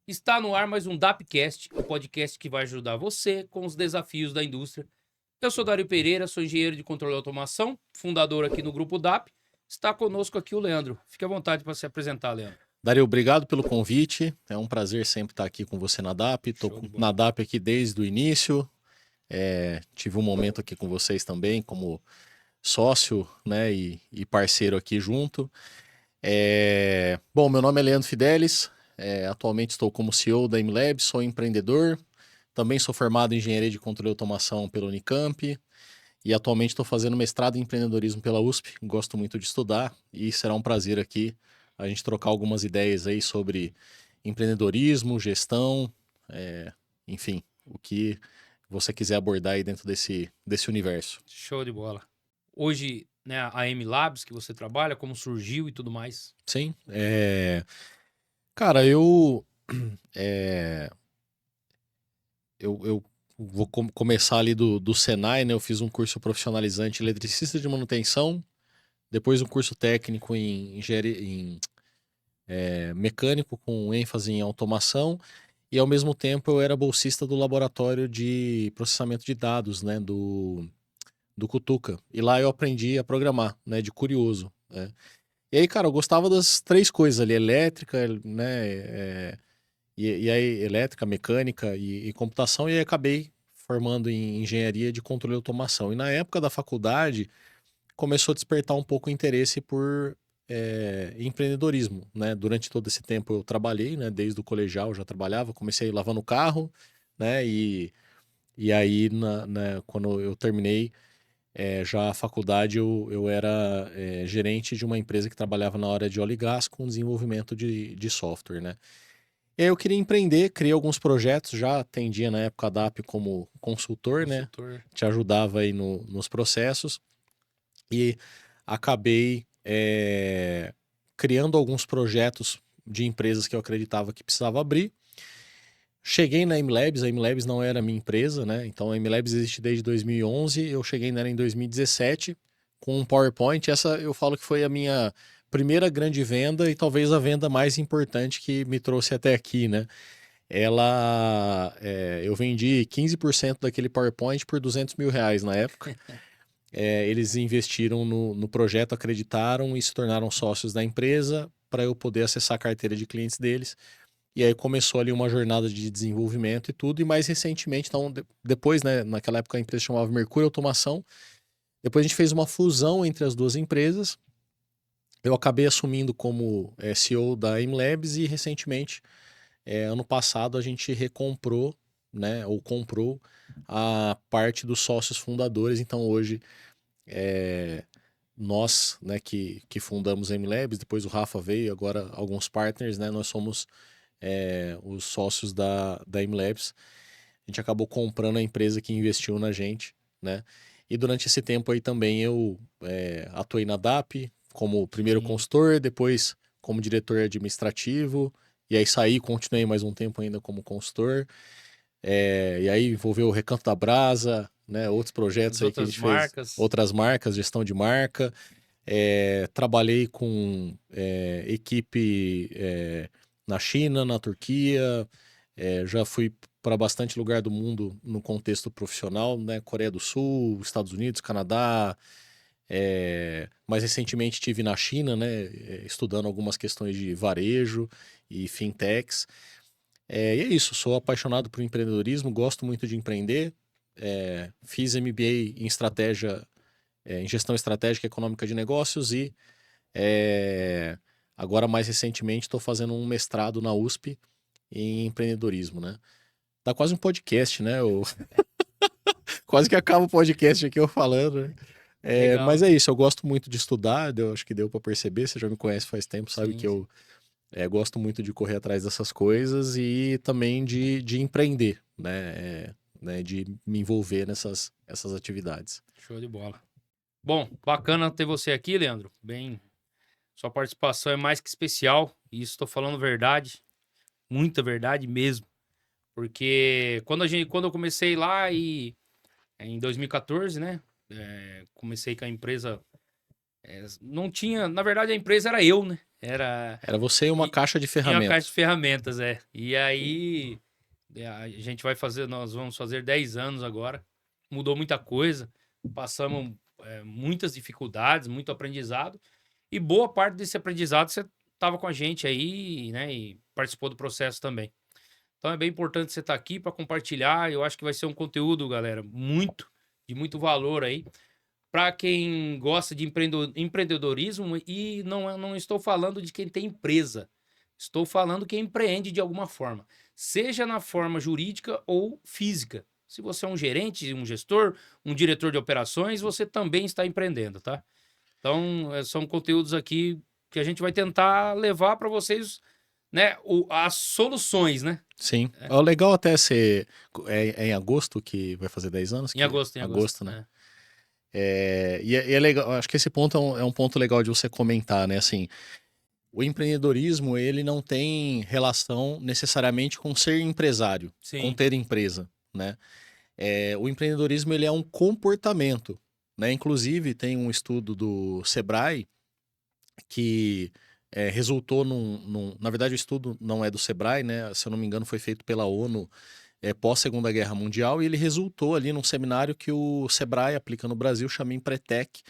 Está no ar mais um DAPcast, o podcast que vai ajudar você com os desafios da indústria. Eu sou Dário Pereira, sou engenheiro de controle e automação, fundador aqui no grupo DAP. Está conosco aqui o Leandro. Fique à vontade para se apresentar, Leandro. Dario, obrigado pelo convite. É um prazer sempre estar aqui com você na DAP. Estou Show de na bola. DAP aqui desde o início. Tive um momento aqui com vocês também, como sócio, né, e parceiro aqui junto. Bom, meu nome é Leandro Fidelis. Atualmente estou como CEO da IMLabs, sou empreendedor. Também sou formado em engenharia de controle e automação pela Unicamp. E atualmente estou fazendo mestrado em empreendedorismo pela USP. Gosto muito de estudar e será um prazer aqui a gente trocar algumas ideias aí sobre empreendedorismo, gestão, enfim, o que você quiser abordar aí dentro desse universo. Show de bola. Hoje, né, a M Labs que você trabalha, como surgiu e tudo mais. Sim, cara, é, eu vou começar ali do Senai, né? Eu fiz um curso profissionalizante eletricista de manutenção, depois um curso técnico em engenharia, mecânico com ênfase em automação e ao mesmo tempo eu era bolsista do laboratório de processamento de dados, né, do Cutuca. E lá eu aprendi a programar, né, de curioso, né? E aí, cara, eu gostava das três coisas ali, elétrica, né, e aí elétrica, mecânica e computação, e aí acabei formando em engenharia de controle e automação. E na época da faculdade começou a despertar um pouco o interesse por empreendedorismo, né? Durante todo esse tempo eu trabalhei, né? Desde o colegial eu já trabalhava, comecei lavando carro, né? E aí, quando eu terminei já a faculdade, eu era gerente de uma empresa que trabalhava na área de óleo e gás com desenvolvimento de software, né? E aí eu queria empreender, criei alguns projetos, já atendia na época a DAP como consultor, né? Consultor. Te ajudava aí nos processos e acabei criando alguns projetos de empresas que eu acreditava que precisava abrir. Cheguei na IMLabs, a IMLabs não era minha empresa, né? Então a IMLabs existe desde 2011, eu cheguei nela em 2017 com um PowerPoint. Essa eu falo que foi a minha primeira grande venda e talvez a venda mais importante que me trouxe até aqui, né? Eu vendi 15% daquele PowerPoint por R$ 200 mil na época. Eles investiram no projeto, acreditaram e se tornaram sócios da empresa para eu poder acessar a carteira de clientes deles. E aí começou ali uma jornada de desenvolvimento e tudo. E mais recentemente, então, depois, né, naquela época a empresa chamava Mercúrio Automação. Depois a gente fez uma fusão entre as duas empresas. Eu acabei assumindo como CEO da IMLabs e recentemente, ano passado, a gente recomprou, né, ou comprou a parte dos sócios fundadores. Então hoje nós, né, que fundamos a MLabs, depois o Rafa veio, agora alguns partners, né, nós somos os sócios da MLabs. A gente acabou comprando a empresa que investiu na gente, né? E durante esse tempo aí também eu atuei na DAP como primeiro Sim. consultor, depois como diretor administrativo, e aí saí, continuei mais um tempo ainda como consultor. E aí envolveu o Recanto da Brasa, né? Outros projetos As aí que a outras gente fez, marcas. outras marcas, gestão de marca. Trabalhei com equipe na China, na Turquia, já fui para bastante lugar do mundo no contexto profissional, né? Coreia do Sul, Estados Unidos, Canadá. Mais recentemente estive na China, né? Estudando algumas questões de varejo e fintechs. E é isso, sou apaixonado por empreendedorismo, gosto muito de empreender. Fiz MBA em estratégia, em gestão estratégica e econômica de negócios e agora mais recentemente estou fazendo um mestrado na USP em empreendedorismo, né? Tá quase um podcast, né? Quase que acaba o podcast aqui eu falando, né? Mas Legal. é isso, eu gosto muito de estudar, eu acho que deu para perceber, você já me conhece faz tempo, sabe Sim, que sim. eu gosto muito de correr atrás dessas coisas e também de empreender, né? De me envolver essas atividades. Show de bola. Bom, bacana ter você aqui, Leandro. Bem, sua participação é mais que especial. E isso estou falando verdade, muita verdade mesmo. Porque quando eu comecei lá em 2014, né? Comecei com a empresa. Não tinha. Na verdade, a empresa era eu, né? Era você e uma E, caixa de e uma caixa ferramentas. de ferramentas, é. E aí, a gente nós vamos fazer 10 anos agora. Mudou muita coisa, passamos muitas dificuldades, muito aprendizado. E boa parte desse aprendizado você estava com a gente aí, né? E participou do processo também. Então é bem importante você estar aqui para compartilhar. Eu acho que vai ser um conteúdo, galera, de muito valor aí para quem gosta de empreendedorismo e não estou falando de quem tem empresa. Estou falando quem empreende de alguma forma, seja na forma jurídica ou física. Se você é um gerente, um gestor, um diretor de operações, você também está empreendendo, tá? Então, são conteúdos aqui que a gente vai tentar levar para vocês, né, as soluções, né? Sim. É legal até ser. É em agosto que vai fazer 10 anos? Em agosto, em agosto. Agosto, né? É. E é legal, acho que esse ponto é um ponto legal de você comentar, né? Assim, o empreendedorismo, ele não tem relação necessariamente com ser empresário, com Sim, ter empresa, né? O empreendedorismo, ele é um comportamento, né? Inclusive, tem um estudo do Sebrae que resultou na verdade, o estudo não é do Sebrae, né? Se eu não me engano, foi feito pela ONU pós-Segunda Guerra Mundial, e ele resultou ali num seminário que o Sebrae aplica no Brasil, chama Empretec,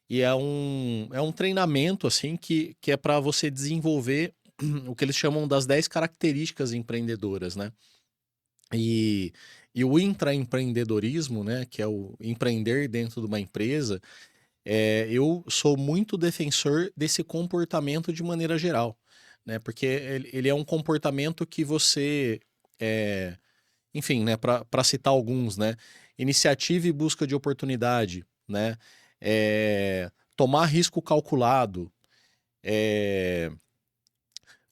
e é um treinamento assim que é para você desenvolver o que eles chamam das 10 características empreendedoras, né? E, e o intraempreendedorismo, né, que é o empreender dentro de uma empresa, eu sou muito defensor desse comportamento de maneira geral, né? Porque ele é um comportamento que você, é, enfim, né, para citar alguns, né? Iniciativa e busca de oportunidade, né? Tomar risco calculado, é,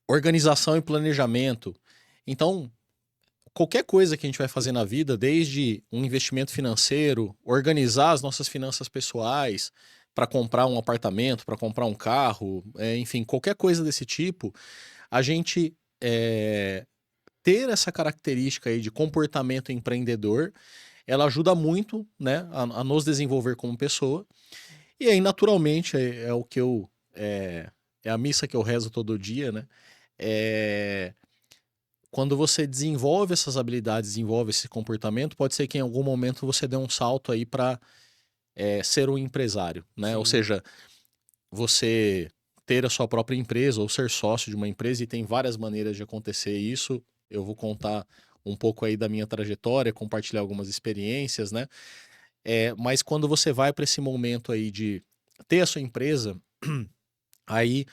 organização e planejamento. Então, qualquer coisa que a gente vai fazer na vida, desde um investimento financeiro, organizar as nossas finanças pessoais para comprar um apartamento, para comprar um carro, enfim, qualquer coisa desse tipo, a gente ter essa característica aí de comportamento empreendedor, ela ajuda muito, né, a nos desenvolver como pessoa. E aí, naturalmente, é o que é a missa que eu rezo todo dia, né? É, quando você desenvolve essas habilidades, desenvolve esse comportamento, pode ser que em algum momento você dê um salto aí para ser um empresário, né? Ou sim. seja, você ter a sua própria empresa ou ser sócio de uma empresa, e tem várias maneiras de acontecer isso. Eu vou contar um pouco aí da minha trajetória, compartilhar algumas experiências, né? Mas quando você vai para esse momento aí de ter a sua empresa, aí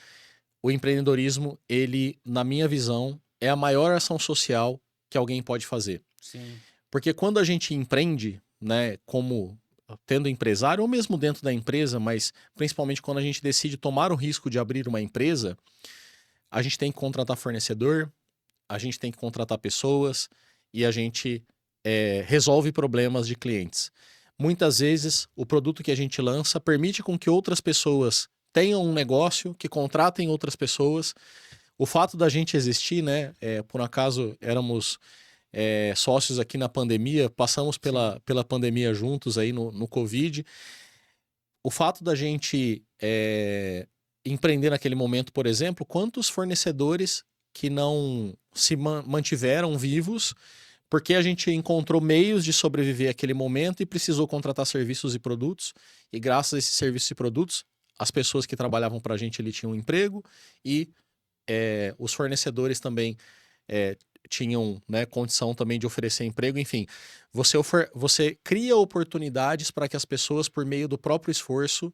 o empreendedorismo, ele, na minha visão, é a maior ação social que alguém pode fazer. Sim, Porque quando a gente empreende, né, como tendo empresário, ou mesmo dentro da empresa, mas principalmente quando a gente decide tomar o risco de abrir uma empresa, a gente tem que contratar fornecedor, a gente tem que contratar pessoas e a gente resolve problemas de clientes. Muitas vezes, o produto que a gente lança permite com que outras pessoas tenham um negócio, que contratem outras pessoas. O fato da gente existir, né? Por acaso éramos sócios aqui na pandemia, passamos sim, pela pandemia juntos aí no Covid. O fato da gente empreender naquele momento, por exemplo, quantos fornecedores que não se mantiveram vivos porque a gente encontrou meios de sobreviver àquele momento e precisou contratar serviços e produtos, e graças a esses serviços e produtos, as pessoas que trabalhavam para a gente ali tinham um emprego, e os fornecedores também é, tinham, né, condição também de oferecer emprego. Enfim, você cria oportunidades para que as pessoas, por meio do próprio esforço,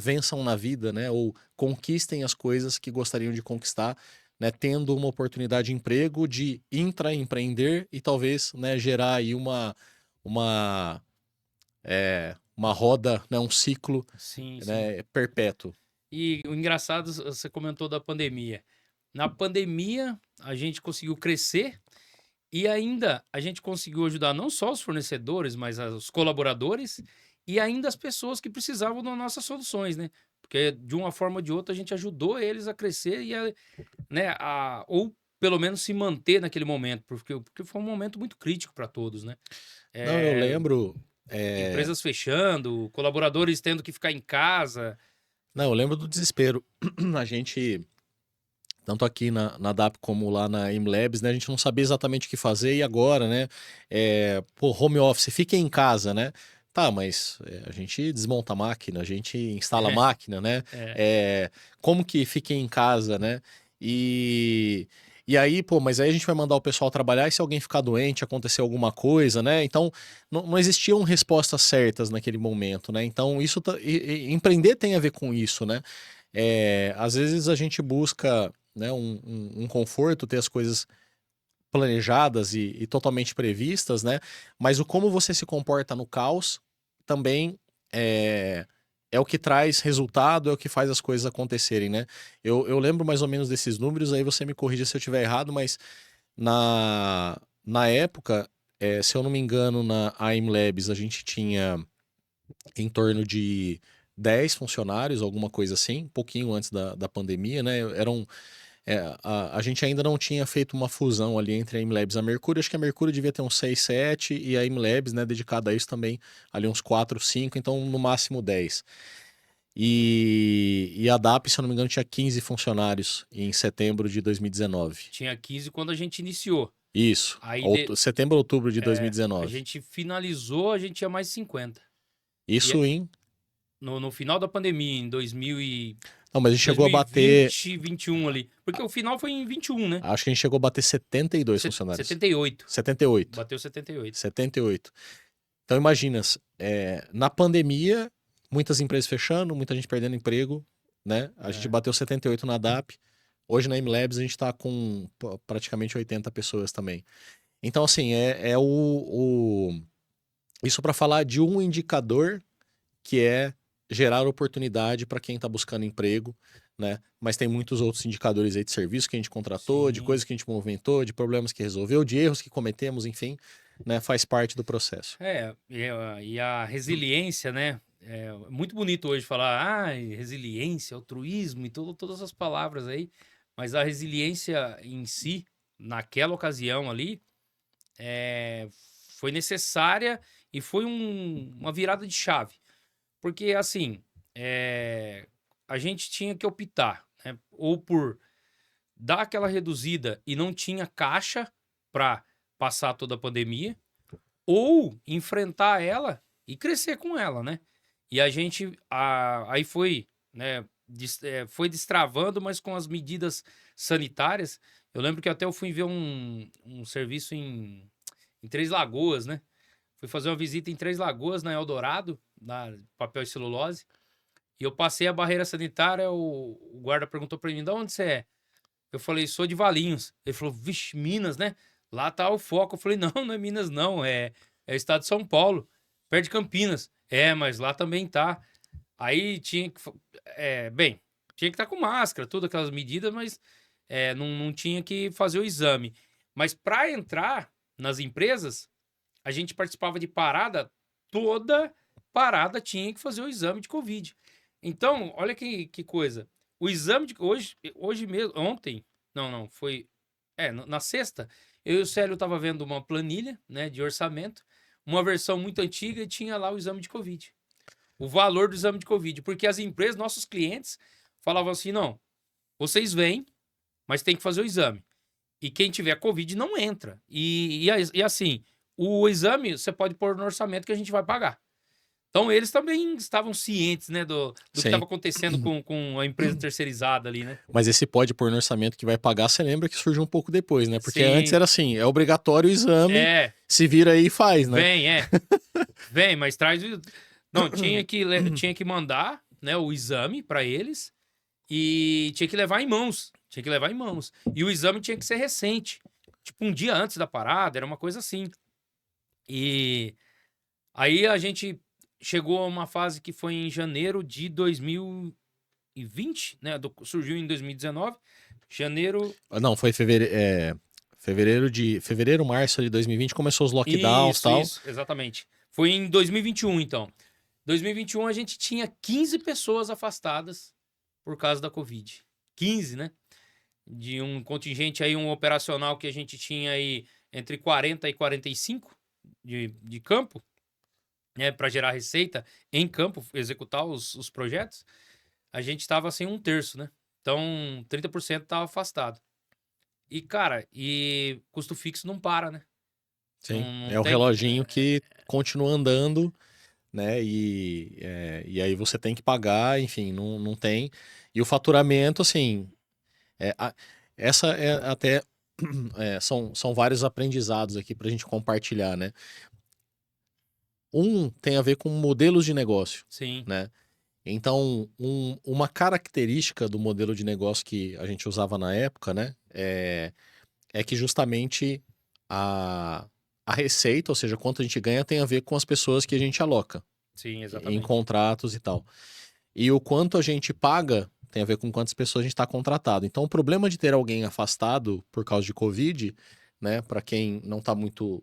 vençam na vida, né, ou conquistem as coisas que gostariam de conquistar, né, tendo uma oportunidade de emprego, de intraempreender e talvez, né, gerar aí uma, uma roda, né, um ciclo, sim, sim. né, perpétuo. E o engraçado, você comentou da pandemia. Na pandemia, a gente conseguiu crescer e ainda a gente conseguiu ajudar não só os fornecedores, mas os colaboradores e ainda as pessoas que precisavam das nossas soluções, né? Porque de uma forma ou de outra a gente ajudou eles a crescer né, ou pelo menos se manter naquele momento, porque foi um momento muito crítico para todos, né? Não, eu Eh, lembro. é, Empresas fechando, colaboradores tendo que ficar em casa. Não, eu lembro do desespero. A gente, tanto aqui na DAP como lá na IMLabs, né? A gente não sabia exatamente o que fazer e agora, né? Pô, home office, fiquem em casa, né? Tá, mas a gente desmonta a máquina, a gente instala a máquina, né? É, É, como que fiquem em casa, né? E, e aí, pô, mas aí a gente vai mandar o pessoal trabalhar e se alguém ficar doente, acontecer alguma coisa, né? Então, não existiam respostas certas naquele momento, né? Então, empreender tem a ver com isso, né? Às vezes a gente busca, né, um conforto, ter as coisas planejadas e totalmente previstas, né? Mas o como você se comporta no caos também é, é o que traz resultado, é o que faz as coisas acontecerem, né? Eu lembro mais ou menos desses números, aí você me corrija se eu estiver errado, mas na época, se eu não me engano, na AIM Labs a gente tinha em torno de 10 funcionários, alguma coisa assim, um pouquinho antes da pandemia, né? A gente ainda não tinha feito uma fusão ali entre a IMLabs e a Mercúrio. Acho que a Mercúrio devia ter uns 6, 7 e a IMLabs, né, dedicada a isso também, ali uns 4, 5, então no máximo 10. E a DAP, se eu não me engano, tinha 15 funcionários em setembro de 2019. tinha 15 quando a gente iniciou. Isso, Aí setembro, outubro de a 2019. gente finalizou, a gente tinha mais 50. E Isso em. no final da pandemia, em 2000 e Não, mas a gente chegou a bater. 2020, 21 ali. Porque o final foi em 21, né? Acho que a gente chegou a bater 72 funcionários. 78. 78. Bateu 78. 78. Então imagina, na pandemia, muitas empresas fechando, muita gente perdendo emprego, né? A gente É. bateu 78 na DAP. Hoje na MLabs a gente está com praticamente 80 pessoas também. Então, assim, isso para falar de um indicador que é gerar oportunidade para quem está buscando emprego, né? Mas tem muitos outros indicadores aí de serviço que a gente contratou, de Sim. coisas que a gente movimentou, de problemas que resolveu, de erros que cometemos, enfim, né? Faz parte do processo. E a resiliência, né? É muito bonito hoje falar, resiliência, altruísmo e todas as palavras aí, mas a resiliência em si, naquela ocasião ali, é, foi necessária e foi uma virada de chave. Porque, assim, a gente tinha que optar, né? Ou por dar aquela reduzida e não tinha caixa para passar toda a pandemia, ou enfrentar ela e crescer com ela, né? E a gente aí foi, né, foi destravando, mas com as medidas sanitárias. Eu lembro que até eu fui ver um serviço em Três Lagoas, né? Fui fazer uma visita em Três Lagoas, na Eldorado, na papel e celulose. E eu passei a barreira sanitária, o guarda perguntou pra mim, de onde você é? Eu falei, sou de Valinhos. Ele falou, vixe, Minas, né? Lá tá o foco. Eu falei, não, não é Minas, não. É o estado de São Paulo, perto de Campinas. É, mas lá também tá. Aí tinha que. Bem, tinha que estar com máscara, todas aquelas medidas, mas não tinha que fazer o exame. Mas para entrar nas empresas, a gente participava de parada, toda parada tinha que fazer o exame de Covid. Então, olha que coisa. O exame de hoje mesmo, ontem, não, foi na sexta, eu e o Célio tava vendo uma planilha, né, de orçamento, uma versão muito antiga e tinha lá o exame de Covid. O valor do exame de Covid, porque as empresas, nossos clientes, falavam assim: "Não, vocês vêm, mas tem que fazer o exame. E quem tiver Covid não entra. E assim, o exame você pode pôr no orçamento que a gente vai pagar. Então eles também estavam cientes, né, do que Sim. estava acontecendo com a empresa terceirizada ali, né? Mas esse pode pôr no orçamento que vai pagar, você lembra que surgiu um pouco depois, né? Porque antes Sim, era assim, é obrigatório o exame, é, se vira aí e faz, né? vem, mas traz o. Não, tinha que mandar, né, o exame para eles e tinha que levar em mãos. Tinha que levar em mãos. E o exame tinha que ser recente. Tipo, um dia antes da parada, era uma coisa assim. E aí a gente chegou a uma fase que foi em janeiro de 2020, né? Surgiu em 2019. Janeiro. Não, foi fevereiro, março de 2020 começou os lockdowns e Isso, tal. isso, exatamente. Foi em 2021, então. 2021 a gente tinha 15 pessoas afastadas por causa da Covid. 15, né? De um contingente aí, um operacional que a gente tinha aí entre 40 e 45 de campo, né, para gerar receita em campo, executar os projetos. a gente tava sem um terço, né? Então, 30% tava afastado. E, cara, e custo fixo não para, né? Sim. Não É o tem. reloginho que continua andando, né? E aí você tem que pagar, enfim, não tem. E o faturamento, assim, é, a- essa é até. São vários aprendizados aqui para a gente compartilhar, né? Um tem a ver com modelos de negócio, Sim, né? Então, uma característica do modelo de negócio que a gente usava na época, né? É que justamente a, a receita, ou seja, quanto a gente ganha, tem a ver com as pessoas que a gente aloca sim, em exatamente. contratos e tal. E o quanto a gente paga tem a ver com quantas pessoas a gente está contratado. Então, o problema de ter alguém afastado por causa de Covid, né, para quem não está muito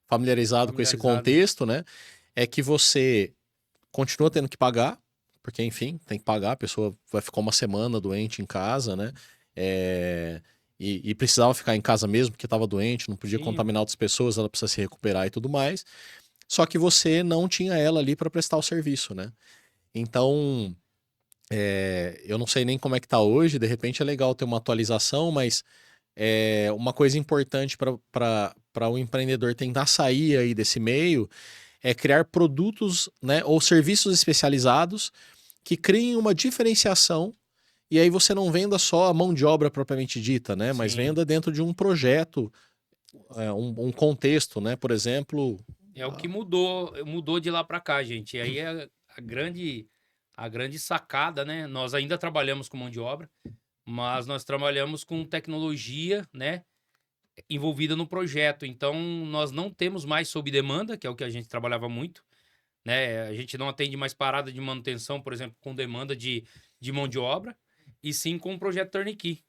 familiarizado com esse Familiarizado, né? contexto, né, é que você continua tendo que pagar, porque, enfim, tem que pagar, a pessoa vai ficar uma semana doente em casa, né? É, e precisava ficar em casa mesmo, porque estava doente, não podia Sim, contaminar outras pessoas, ela precisa se recuperar e tudo mais. Só que você não tinha ela ali para prestar o serviço, né? Então, eu não sei nem como é que tá hoje, de repente é legal ter uma atualização, mas uma coisa importante para o empreendedor tentar sair aí desse meio é criar produtos, né, ou serviços especializados que criem uma diferenciação e aí você não venda só a mão de obra propriamente dita, né, mas sim. venda dentro de um projeto, um contexto, né, por exemplo. É o que mudou de lá para cá, gente. E aí é a grande sacada, né? Nós ainda trabalhamos com mão de obra, mas nós trabalhamos com tecnologia, né? Envolvida no projeto. Então, nós não temos mais sob demanda, que é o que a gente trabalhava muito, né? A gente não atende mais parada de manutenção, por exemplo, com demanda de mão de obra, e sim com o projeto Turnkey.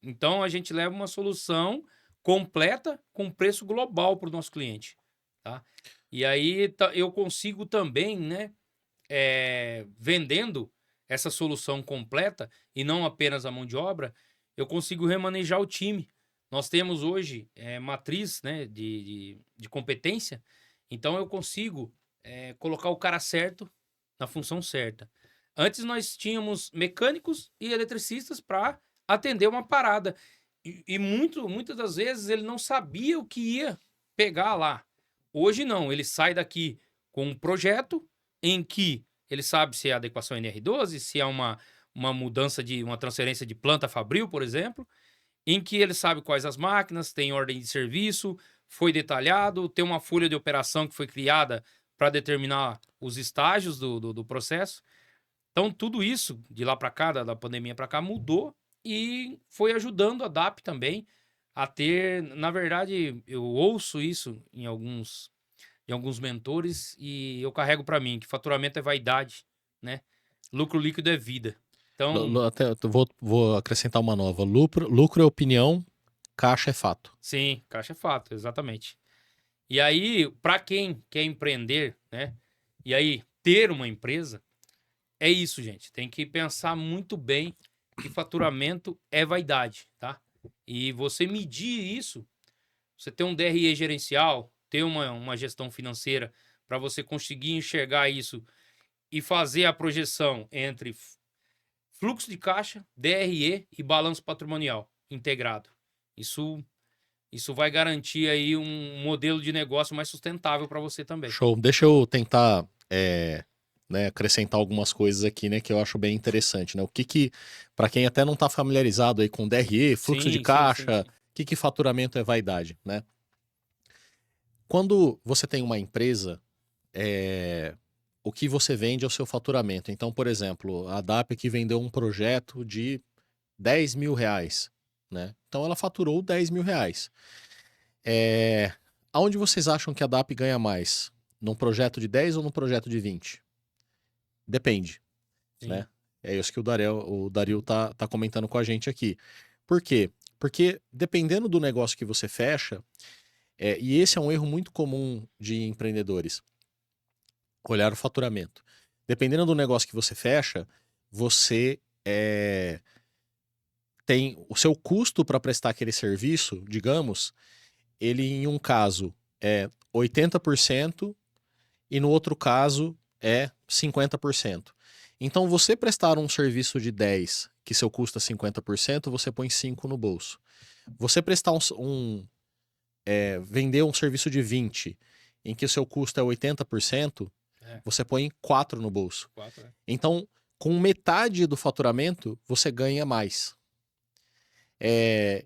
Então, a gente leva uma solução completa com preço global para o nosso cliente, tá? E aí eu consigo também, né, vendendo essa solução completa e não apenas a mão de obra, eu consigo remanejar o time. Nós temos hoje matriz, né, de competência, então eu consigo colocar o cara certo na função certa. Antes nós tínhamos mecânicos e eletricistas para atender uma parada. E muitas das vezes ele não sabia o que ia pegar lá. Hoje não, ele sai daqui com um projeto em que ele sabe se é adequação NR12, se é uma mudança de uma transferência de planta fabril, por exemplo, em que ele sabe quais as máquinas, tem ordem de serviço, foi detalhado, tem uma folha de operação que foi criada para determinar os estágios do processo. Então, tudo isso, de lá para cá, da pandemia para cá, mudou e foi ajudando a DAP também a ter. Na verdade, eu ouço isso em alguns mentores e eu carrego para mim que faturamento é vaidade, né? Lucro líquido é vida. Então, Até eu vou acrescentar uma nova. Lucro é opinião, caixa é fato. sim, caixa é fato, exatamente. E aí, para quem quer empreender, né? E aí ter uma empresa, é isso, gente. Tem que pensar muito bem que faturamento é vaidade, tá? E você medir isso, você ter um DRE gerencial, ter uma gestão financeira para você conseguir enxergar isso e fazer a projeção entre fluxo de caixa, DRE e balanço patrimonial integrado. Isso, isso vai garantir aí um modelo de negócio mais sustentável para você também. Show. Deixa eu tentar, né, acrescentar algumas coisas aqui, né, que eu acho bem interessante, né? Para quem até não está familiarizado aí com DRE, fluxo de Sim, sim, sim, caixa, sim. o que faturamento é vaidade, né? Quando você tem uma empresa, o que você vende é o seu faturamento. Então, por exemplo, a DAP aqui vendeu um projeto de R$ 10.000, né? Então ela faturou R$ 10.000. É... Aonde vocês acham que a DAP ganha mais? Num projeto de 10 ou num projeto de 20? Depende, Sim, né? É isso que o Dario tá comentando com a gente aqui. Por quê? Porque dependendo do negócio que você fecha, e esse é um erro muito comum de empreendedores, olhar o faturamento. Dependendo do negócio que você fecha, você tem o seu custo para prestar aquele serviço, digamos, ele em um caso é 80% e no outro caso é 50%. Então, você prestar um serviço de 10, que seu custo é 50%, você põe 5 no bolso. Você prestar vender um serviço de 20, em que o seu custo é 80%, É, você põe 4 no bolso. 4, é. Então, com metade do faturamento, você ganha mais.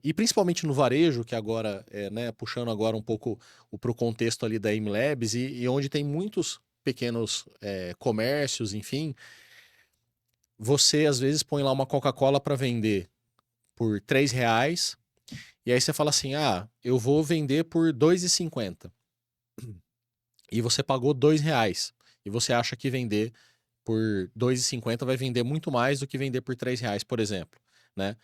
E principalmente no varejo, que agora, né, puxando agora um pouco para o contexto ali da MLabs, e onde tem muitos pequenos comércios, enfim, você às vezes põe lá uma Coca-Cola para vender por R$ 3, e aí você fala assim, eu vou vender por R$ 2,50. E você pagou R$ 2. E você acha que vender por R$ 2,50 vai vender muito mais do que vender por R$ 3, por exemplo, né?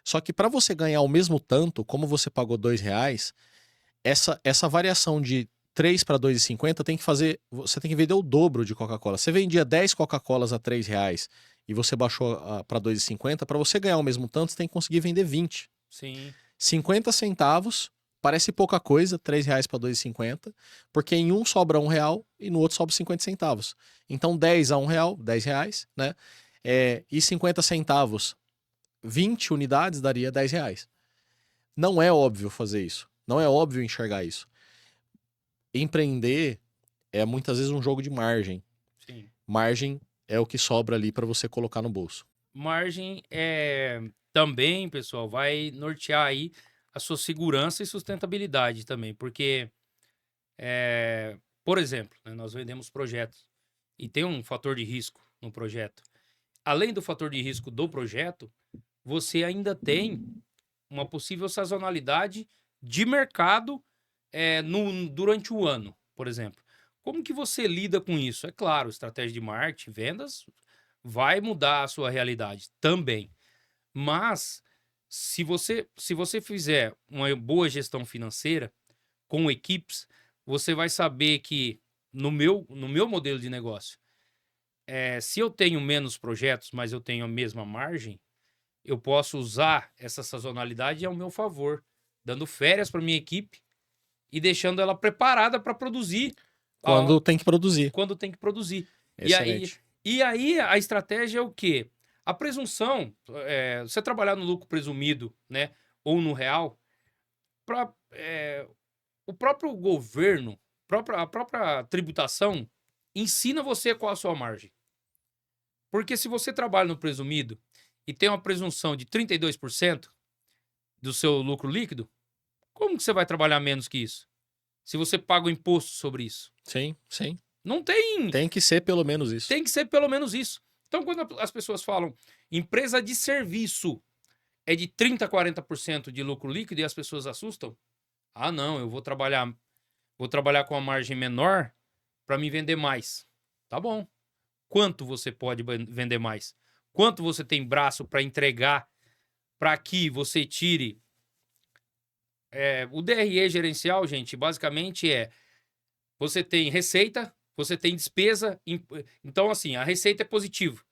Só que para você ganhar o mesmo tanto, como você pagou R$ 2, essa variação de 3 para 2,50 tem que fazer. Você tem que vender o dobro de Coca-Cola. Você vendia 10 Coca-Colas a R$ 3 e você baixou para 2,50, para você ganhar o mesmo tanto, você tem que conseguir vender 20. Sim. 50 centavos, parece pouca coisa, R$ 3 para 2,50, porque em um sobra R$ 1 e no outro sobra 50 centavos. Então 10 a R$ 1, R$ 10, né? E 50 centavos, 20 unidades daria R$ 10. Não é óbvio fazer isso. Não é óbvio enxergar isso. Empreender é muitas vezes um jogo de margem. Sim. Margem é o que sobra ali para você colocar no bolso. Margem também, pessoal, vai nortear aí a sua segurança e sustentabilidade também, porque, por exemplo, né, nós vendemos projetos e tem um fator de risco no projeto. Além do fator de risco do projeto, você ainda tem uma possível sazonalidade de mercado durante o ano, por exemplo. Como que você lida com isso? É claro, estratégia de marketing, vendas, vai mudar a sua realidade também. Mas se você fizer uma boa gestão financeira com equipes, você vai saber que no meu modelo de negócio, se eu tenho menos projetos, mas eu tenho a mesma margem, eu posso usar essa sazonalidade ao meu favor, dando férias para minha equipe e deixando ela preparada para produzir Quando tem que produzir. quando tem que produzir. E aí, Excelente. e aí a estratégia é o quê? A presunção, você trabalhar no lucro presumido, né, ou no real, o próprio governo, a própria tributação ensina você qual a sua margem. Porque se você trabalha no presumido e tem uma presunção de 32% do seu lucro líquido, como que você vai trabalhar menos que isso? Se você paga o imposto sobre isso. Sim, sim. Não tem. Tem que ser pelo menos isso. Tem que ser pelo menos isso. Então, quando as pessoas falam empresa de serviço é de 30% a 40% de lucro líquido e as pessoas assustam, não, eu vou trabalhar com a margem menor para me vender mais. Tá bom. Quanto você pode vender mais? Quanto você tem braço para entregar para que você tire? O DRE gerencial, gente, basicamente você tem receita, você tem despesa. Então, assim, a receita é positivo,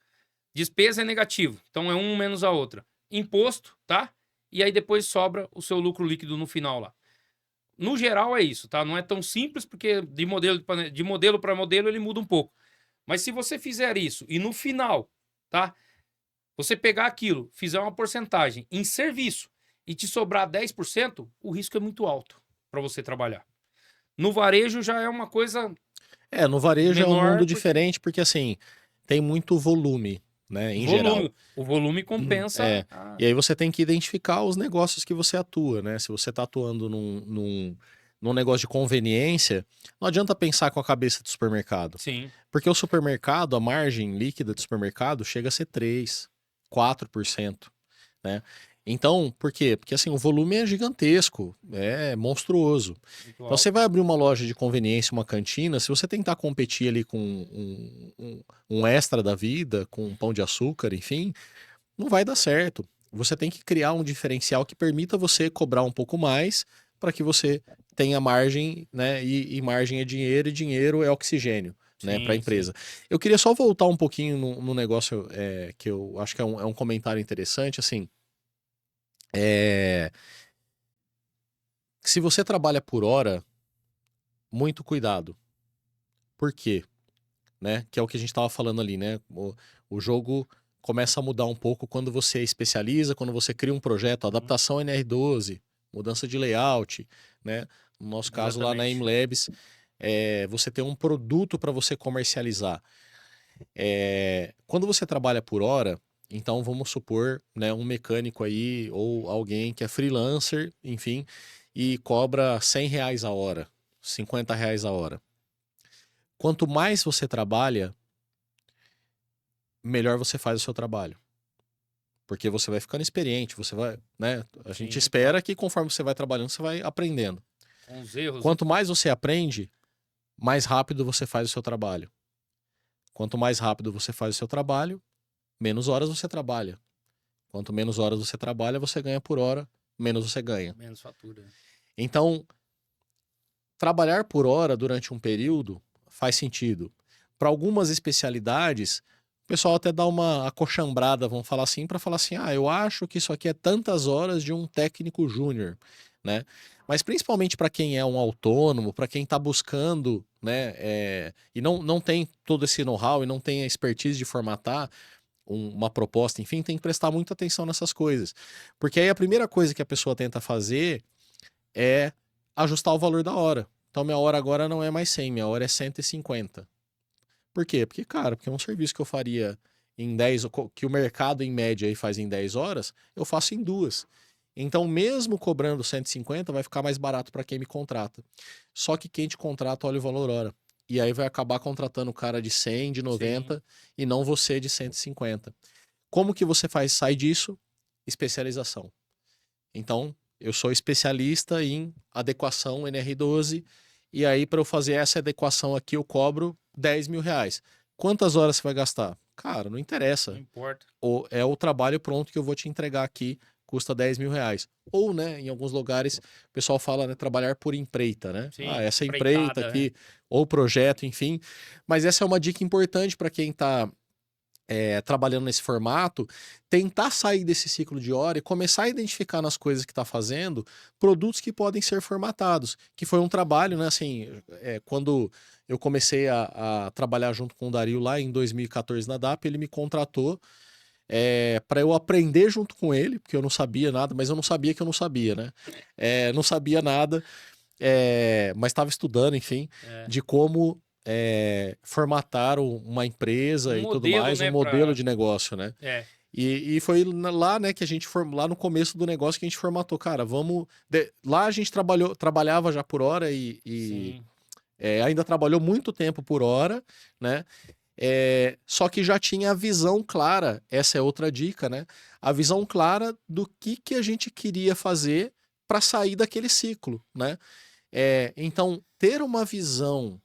despesa é negativo. Então, é um menos a outra. Imposto, tá? E aí depois sobra o seu lucro líquido no final lá. No geral é isso, tá? Não é tão simples, porque de modelo para modelo ele muda um pouco. Mas se você fizer isso e no final, tá? Você pegar aquilo, fizer uma porcentagem em serviço e te sobrar 10%, o risco é muito alto para você trabalhar. No varejo já é uma coisa No varejo é um menor, mundo porque diferente, porque assim, tem muito volume, né, em geral. o volume compensa. E aí você tem que identificar os negócios que você atua, né? Se você está atuando num negócio de conveniência, não adianta pensar com a cabeça do supermercado. Sim, Porque o supermercado, a margem líquida do supermercado chega a ser 3, 4%, né? Então, por quê? Porque assim, o volume é gigantesco, é monstruoso. muito Então, você alto. vai abrir uma loja de conveniência, uma cantina, se você tentar competir ali com um extra da vida, com um pão de açúcar, enfim, não vai dar certo. Você tem que criar um diferencial que permita você cobrar um pouco mais para que você tenha margem, né? E margem é dinheiro e dinheiro é oxigênio, né? Para a Sim, sim. empresa. Eu queria só voltar um pouquinho no negócio que eu acho que é um comentário interessante, assim. Se você trabalha por hora, muito cuidado. Por quê? né? Que é o que a gente estava falando ali, né? O jogo começa a mudar um pouco quando você especializa, quando você cria um projeto, Uhum. adaptação NR12, mudança de layout, né? No nosso caso lá na Exatamente. MLabs, você tem um produto para você comercializar. Quando você trabalha por hora, então vamos supor, né, um mecânico aí ou alguém que é freelancer, enfim, e cobra R$ 100 a hora, R$ 50 a hora. Quanto mais você trabalha, melhor você faz o seu trabalho. Porque você vai ficando experiente, você vai, né? A gente Sim, claro. espera que conforme você vai trabalhando, você vai aprendendo. Com os erros, né? Quanto mais você aprende, mais rápido você faz o seu trabalho. Quanto mais rápido você faz o seu trabalho, menos horas você trabalha. Quanto menos horas você trabalha, você ganha por hora, menos você ganha. Menos fatura. Então, trabalhar por hora durante um período faz sentido. Para algumas especialidades, o pessoal até dá uma acochambrada, vamos falar assim, para falar assim: ah, eu acho que isso aqui é tantas horas de um técnico júnior, né? Mas principalmente para quem é um autônomo, para quem está buscando, né, e não tem todo esse know-how e não tem a expertise de formatar uma proposta, enfim, tem que prestar muita atenção nessas coisas. Porque aí a primeira coisa que a pessoa tenta fazer é ajustar o valor da hora. Então, minha hora agora não é mais 100, minha hora é 150. Por quê? Porque, cara, porque é um serviço que eu faria em 10, que o mercado em média aí faz em 10 horas, eu faço em 2. Então, mesmo cobrando 150, vai ficar mais barato para quem me contrata. Só que quem te contrata olha o valor hora. E aí vai acabar contratando o cara de 100, de Sim. 90 e não você de 150. Como que você sai disso? Especialização. Então, eu sou especialista em adequação NR12, e aí, para eu fazer essa adequação aqui, eu cobro R$ 10.000. Quantas horas você vai gastar? Cara, não Não interessa. importa. É o trabalho pronto que eu vou te entregar aqui, custa R$ 10.000. Ou, né, em alguns lugares, o pessoal fala, né, trabalhar por empreita, né? Ah, Sim, essa empreita empreitada, né? aqui, ou projeto, enfim. Mas essa é uma dica importante para quem está trabalhando nesse formato, tentar sair desse ciclo de hora e começar a identificar nas coisas que está fazendo produtos que podem ser formatados, que foi um trabalho, né, assim, quando eu comecei a trabalhar junto com o Dario lá em 2014 na DAP, ele me contratou para eu aprender junto com ele, porque eu não sabia nada, mas eu não sabia que eu não sabia, né? Não sabia nada, mas estava estudando, enfim, É. de como formatar uma Um empresa e tudo modelo, mais, um né, modelo pra... de negócio, né? É, E foi lá, né, que a gente lá no começo do negócio que a gente formatou, cara, vamos. Lá a gente trabalhava já por hora e sim, ainda trabalhou muito tempo por hora, né? Só que já tinha a visão clara, essa é outra dica, né? A visão clara do que a gente queria fazer para sair daquele ciclo, né? Então, ter uma visão,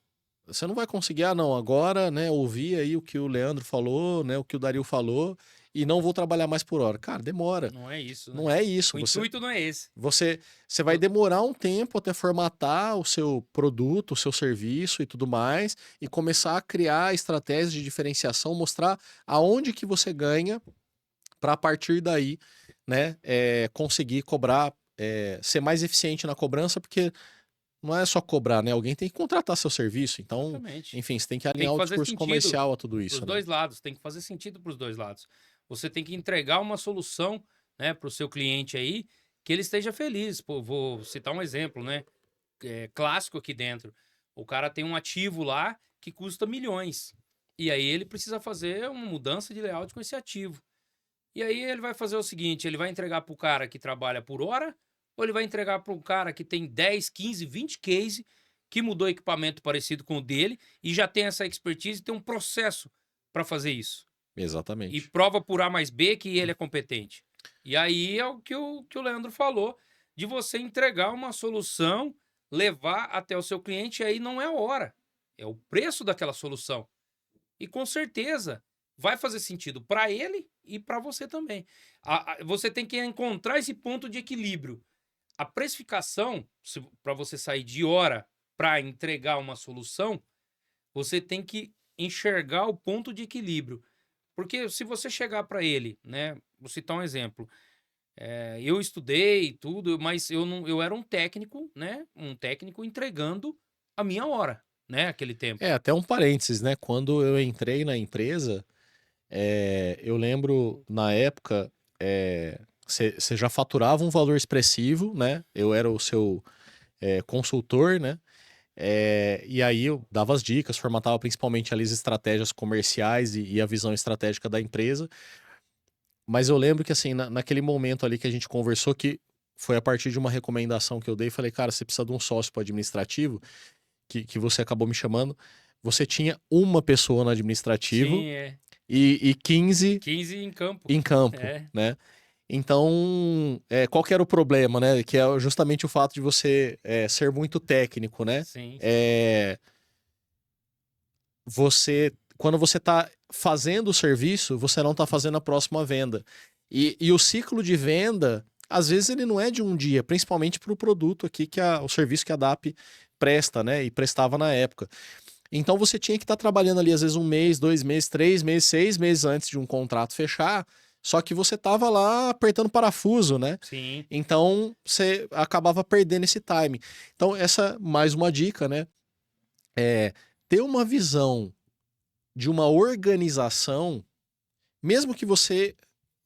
você não vai conseguir, ah, não, agora, né, ouvir aí o que o Leandro falou, né, o que o Dario falou, e não vou trabalhar mais por hora. Cara, demora. não é isso, né? Não é isso. O Você, intuito não é esse. você, você vai demorar um tempo até formatar o seu produto, o seu serviço e tudo mais, e começar a criar estratégias de diferenciação, mostrar aonde que você ganha, para a partir daí, né, conseguir cobrar, ser mais eficiente na cobrança, porque não é só cobrar, né? Alguém tem que contratar seu serviço. Então, Exatamente. enfim, você tem que Tem alinhar que o fazer discurso sentido comercial a tudo para os isso, né? dois lados, tem que fazer sentido para os dois lados. Você tem que entregar uma solução, né, para o seu cliente aí, que ele esteja feliz. Pô, vou citar um exemplo, né, clássico aqui dentro. O cara tem um ativo lá que custa milhões. E aí ele precisa fazer uma mudança de layout com esse ativo. E aí ele vai fazer o seguinte, ele vai entregar para o cara que trabalha por hora, ou ele vai entregar para um cara que tem 10, 15, 20 case, que mudou equipamento parecido com o dele e já tem essa expertise e tem um processo para fazer isso. E Exatamente. prova por A mais B que ele é competente. E aí é o que o Leandro falou, de você entregar uma solução, levar até o seu cliente, e aí não é a hora, é o preço daquela solução. E com certeza vai fazer sentido para ele e para você também. Você tem que encontrar esse ponto de equilíbrio. A precificação, para você sair de hora para entregar uma solução, você tem que enxergar o ponto de equilíbrio. Porque se você chegar para ele, né? Vou citar um exemplo. Eu estudei tudo, mas eu não, eu era um técnico, né? Um técnico entregando a minha hora. né, aquele tempo. Até um parênteses, né? Quando eu entrei na empresa, eu lembro, na época, você já faturava um valor expressivo, né? Eu era o seu consultor, né? E aí eu dava as dicas, formatava principalmente ali as estratégias comerciais e a visão estratégica da empresa. Mas eu lembro que, assim, naquele momento ali que a gente conversou, que foi a partir de uma recomendação que eu dei, falei, cara, você precisa de um sócio para administrativo, que você acabou me chamando. Você tinha uma pessoa no administrativo Sim, é. e 15 15 em campo. em campo, É, né? Então, qual que era o problema, né? Que é justamente o fato de você ser muito técnico, né? sim, sim. É, quando você está fazendo o serviço, você não está fazendo a próxima venda. E o ciclo de venda, às vezes, ele não é de um dia, principalmente para o produto aqui, o serviço que a DAP presta, né? E prestava na época. Então você tinha que estar trabalhando ali, às vezes, 1 mês, 2 meses, 3 meses, 6 meses antes de um contrato fechar. Só que você estava lá apertando parafuso, né? Sim, Então você acabava perdendo esse time. Então, essa mais uma dica, né? Ter uma visão de uma organização, mesmo que você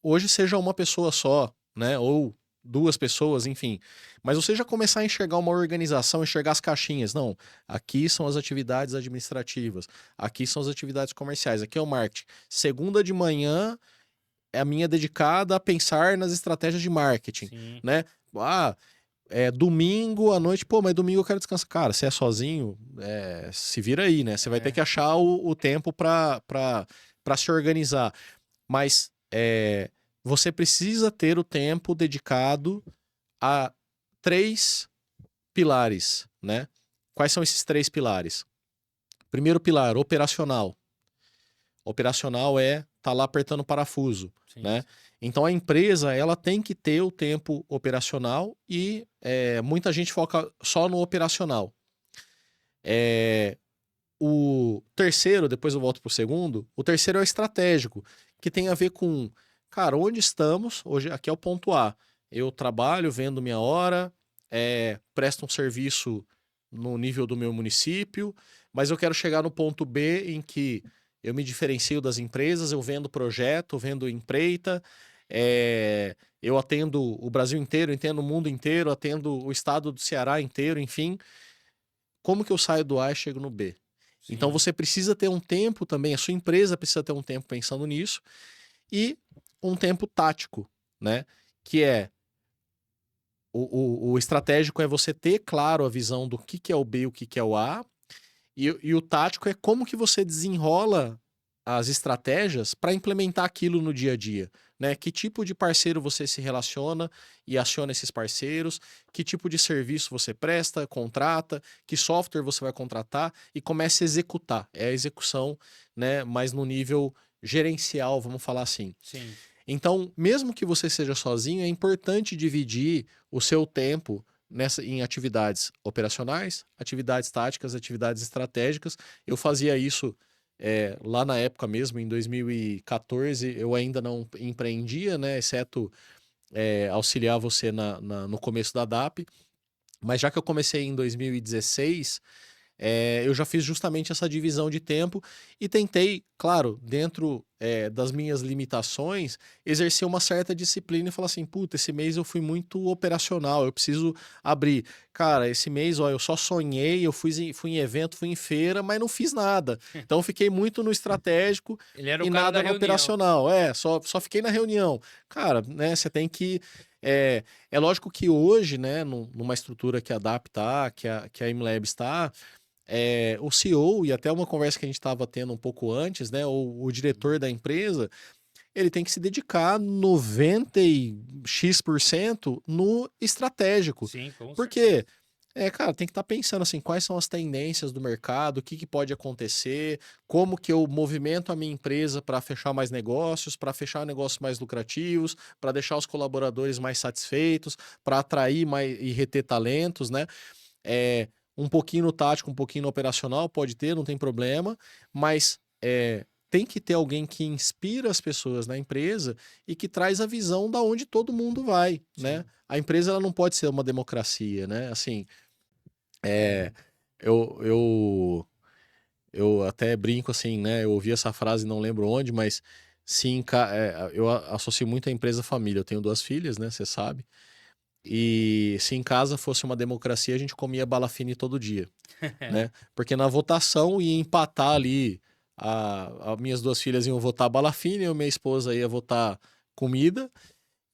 hoje seja uma pessoa só, né? Ou 2 pessoas, enfim. Mas você já começar a enxergar uma organização, enxergar as caixinhas. Não, aqui são as atividades administrativas, aqui são as atividades comerciais, aqui é o marketing. Segunda de manhã é a minha dedicada a pensar nas estratégias de marketing, sim. né? Ah, domingo à noite, pô, mas domingo eu quero descansar. Cara, você é sozinho, se vira aí, né? Você vai ter que achar o tempo para se organizar. Mas você precisa ter o tempo dedicado a 3 pilares, né? Quais são esses 3 pilares? Primeiro pilar, operacional. Operacional tá lá apertando parafuso, Sim, né? sim. Então a empresa ela tem que ter o tempo operacional e muita gente foca só no operacional. O terceiro, depois eu volto para o segundo, o terceiro é o estratégico, que tem a ver com, cara, onde estamos? Hoje, aqui é o ponto A. Eu trabalho, vendo minha hora, presto um serviço no nível do meu município, mas eu quero chegar no ponto B em que eu me diferencio das empresas, eu vendo projeto, vendo empreita, eu atendo o Brasil inteiro, atendo o mundo inteiro, atendo o estado do Ceará inteiro, enfim. Como que eu saio do A e chego no B? Então Sim. você precisa ter um tempo também, a sua empresa precisa ter um tempo pensando nisso e um tempo tático, né? Que o estratégico é você ter claro a visão do que é o B e o que é o A, e o tático é como que você desenrola as estratégias para implementar aquilo no dia a dia, né? Que tipo de parceiro você se relaciona e aciona esses parceiros, que tipo de serviço você presta, contrata, que software você vai contratar e comece a executar. É a execução, né? Mas no nível gerencial, vamos falar assim. Sim. Então, mesmo que você seja sozinho, é importante dividir o seu tempo em atividades operacionais, atividades táticas, atividades estratégicas. Eu fazia isso lá na época mesmo, em 2014, eu ainda não empreendia, né? Exceto auxiliar você no começo da DAP. Mas já que eu comecei em 2016, eu já fiz justamente essa divisão de tempo e tentei, claro, dentro das minhas limitações, exercer uma certa disciplina e falar assim, puta, esse mês eu fui muito operacional, eu preciso abrir. Cara, esse mês, ó, eu só sonhei, eu fui em evento, fui em feira, mas não fiz nada. Então eu fiquei muito no estratégico Ele era o e cara da nada no reunião. operacional. Só fiquei na reunião. Cara, né, você tem que... É lógico que hoje, né, numa estrutura que a DAP tá, que a IMLab está, o CEO, e até uma conversa que a gente estava tendo um pouco antes, né? O diretor da empresa, ele tem que se dedicar 90x% no estratégico. Sim, com certeza. Porque, cara, tem que estar pensando assim, quais são as tendências do mercado, o que pode acontecer, como que eu movimento a minha empresa para fechar mais negócios, para fechar negócios mais lucrativos, para deixar os colaboradores mais satisfeitos, para atrair mais e reter talentos, né? Um pouquinho no tático, um pouquinho no operacional, pode ter, não tem problema, mas tem que ter alguém que inspira as pessoas na empresa e que traz a visão da onde todo mundo vai, né? Sim. A empresa ela não pode ser uma democracia, né? Assim, eu eu até brinco assim, né? Eu ouvi essa frase, não lembro onde, mas sim, eu associo muito a empresa família. Eu tenho 2 filhas, né? Você sabe. E se em casa fosse uma democracia, a gente comia balafine todo dia, né? Porque na votação ia empatar ali, as minhas 2 filhas iam votar balafine, eu e minha esposa ia votar comida,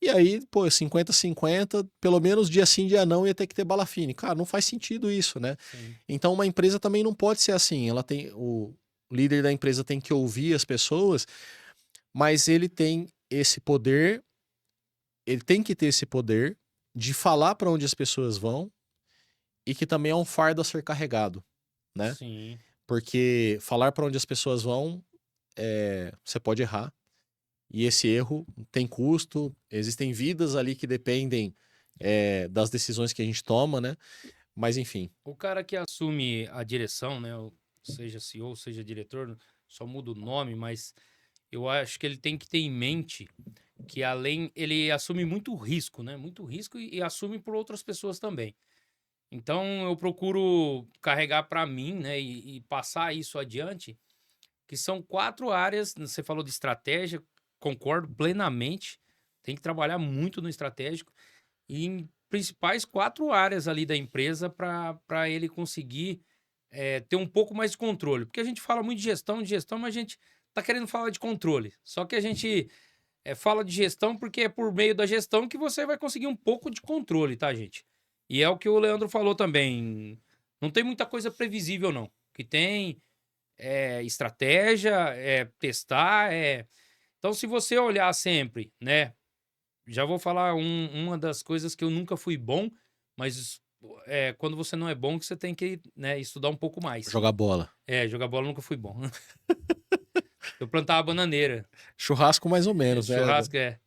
e aí, pô, 50-50, pelo menos dia sim, dia não, ia ter que ter balafine. Cara, não faz sentido isso, né? Sim. Então uma empresa também não pode ser assim. O líder da empresa tem que ouvir as pessoas, mas ele tem esse poder, ele tem que ter esse poder de falar para onde as pessoas vão e que também é um fardo a ser carregado, né? Sim. Porque falar para onde as pessoas vão, você pode errar. E esse erro tem custo, existem vidas ali que dependem das decisões que a gente toma, né? Mas enfim, O cara que assume a direção, né? Seja CEO, seja diretor, só muda o nome, mas eu acho que ele tem que ter em mente que além ele assume muito risco, né? Muito risco e assume por outras pessoas também. Então eu procuro carregar para mim, né? E passar isso adiante, que são 4 áreas. Você falou de estratégia, concordo plenamente. Tem que trabalhar muito no estratégico e em principais 4 áreas ali da empresa para ele conseguir ter um pouco mais de controle. Porque a gente fala muito de gestão, mas a gente tá querendo falar de controle. Só que a gente fala de gestão porque é por meio da gestão que você vai conseguir um pouco de controle, tá, gente? E é o que o Leandro falou também. Não tem muita coisa previsível, não. O que tem estratégia, testar, Então, se você olhar sempre, né? Já vou falar uma das coisas que eu nunca fui bom, mas quando você não é bom, que você tem que, né, estudar um pouco mais. jogar bola. Jogar bola eu nunca fui bom. Eu plantava bananeira, Churrasco mais ou menos, né? churrasco é.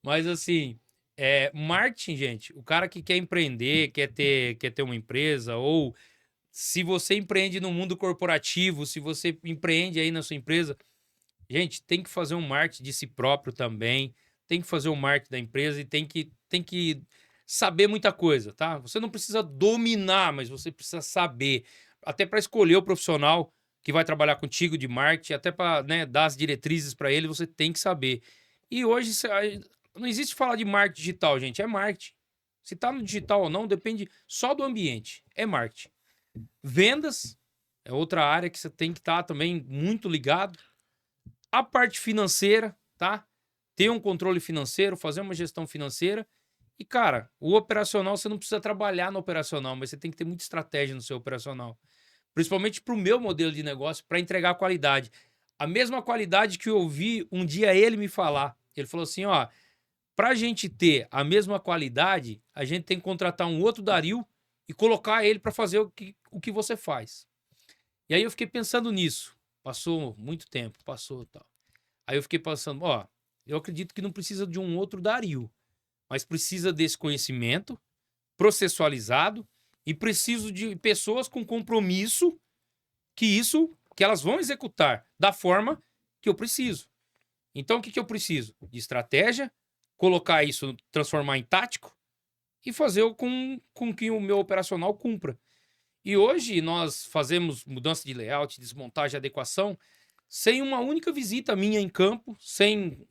Mas assim, marketing, gente, o cara que quer empreender, quer ter uma empresa, ou se você empreende no mundo corporativo, se você empreende aí na sua empresa, gente, tem que fazer um marketing de si próprio também, tem que fazer um marketing da empresa e tem que saber muita coisa, tá? Você não precisa dominar, mas você precisa saber, até para escolher o profissional que vai trabalhar contigo de marketing, até para, né, dar as diretrizes para ele, você tem que saber. E hoje não existe falar de marketing digital, gente, é marketing. Se tá no digital ou não, depende só do ambiente, é marketing. Vendas é outra área que você tem que estar também muito ligado. A parte financeira, tá? Ter um controle financeiro, fazer uma gestão financeira. E, cara, o operacional, você não precisa trabalhar no operacional, mas você tem que ter muita estratégia no seu operacional. Principalmente para o meu modelo de negócio, para entregar qualidade. A mesma qualidade que eu ouvi um dia ele me falar. Ele falou assim: ó, para a gente ter a mesma qualidade, a gente tem que contratar um outro Dario e colocar ele para fazer o que você faz. E aí eu fiquei pensando nisso. Passou muito tempo, passou tal. Aí eu fiquei pensando, ó, eu acredito que não precisa de um outro Dario, mas precisa desse conhecimento processualizado e preciso de pessoas com compromisso que elas vão executar da forma que eu preciso. Então o que eu preciso? De estratégia, colocar isso, transformar em tático e fazer com que o meu operacional cumpra. E hoje nós fazemos mudança de layout, desmontagem, adequação, sem uma única visita minha em campo, sem.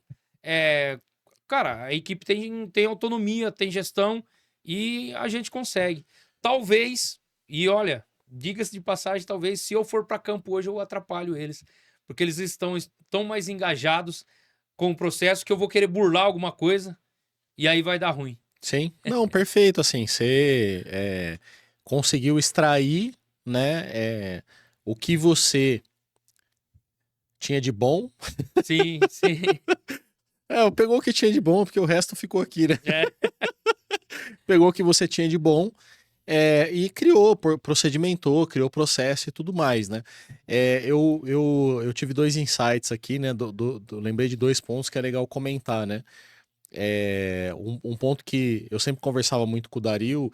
Cara, a equipe tem autonomia, tem gestão e a gente consegue. Talvez, e olha, diga-se de passagem, talvez se eu for para campo hoje eu atrapalho eles, porque eles estão tão mais engajados com o processo que eu vou querer burlar alguma coisa e aí vai dar ruim. Sim, não, perfeito, assim, você conseguiu extrair, né, o que você tinha de bom. Sim, sim. Pegou o que tinha de bom, porque o resto ficou aqui, né? É, Pegou o que você tinha de bom e criou, procedimentou, criou processo e tudo mais, né? Eu tive 2 insights aqui, né? Lembrei de 2 pontos que é legal comentar, né? Um ponto que eu sempre conversava muito com o Dario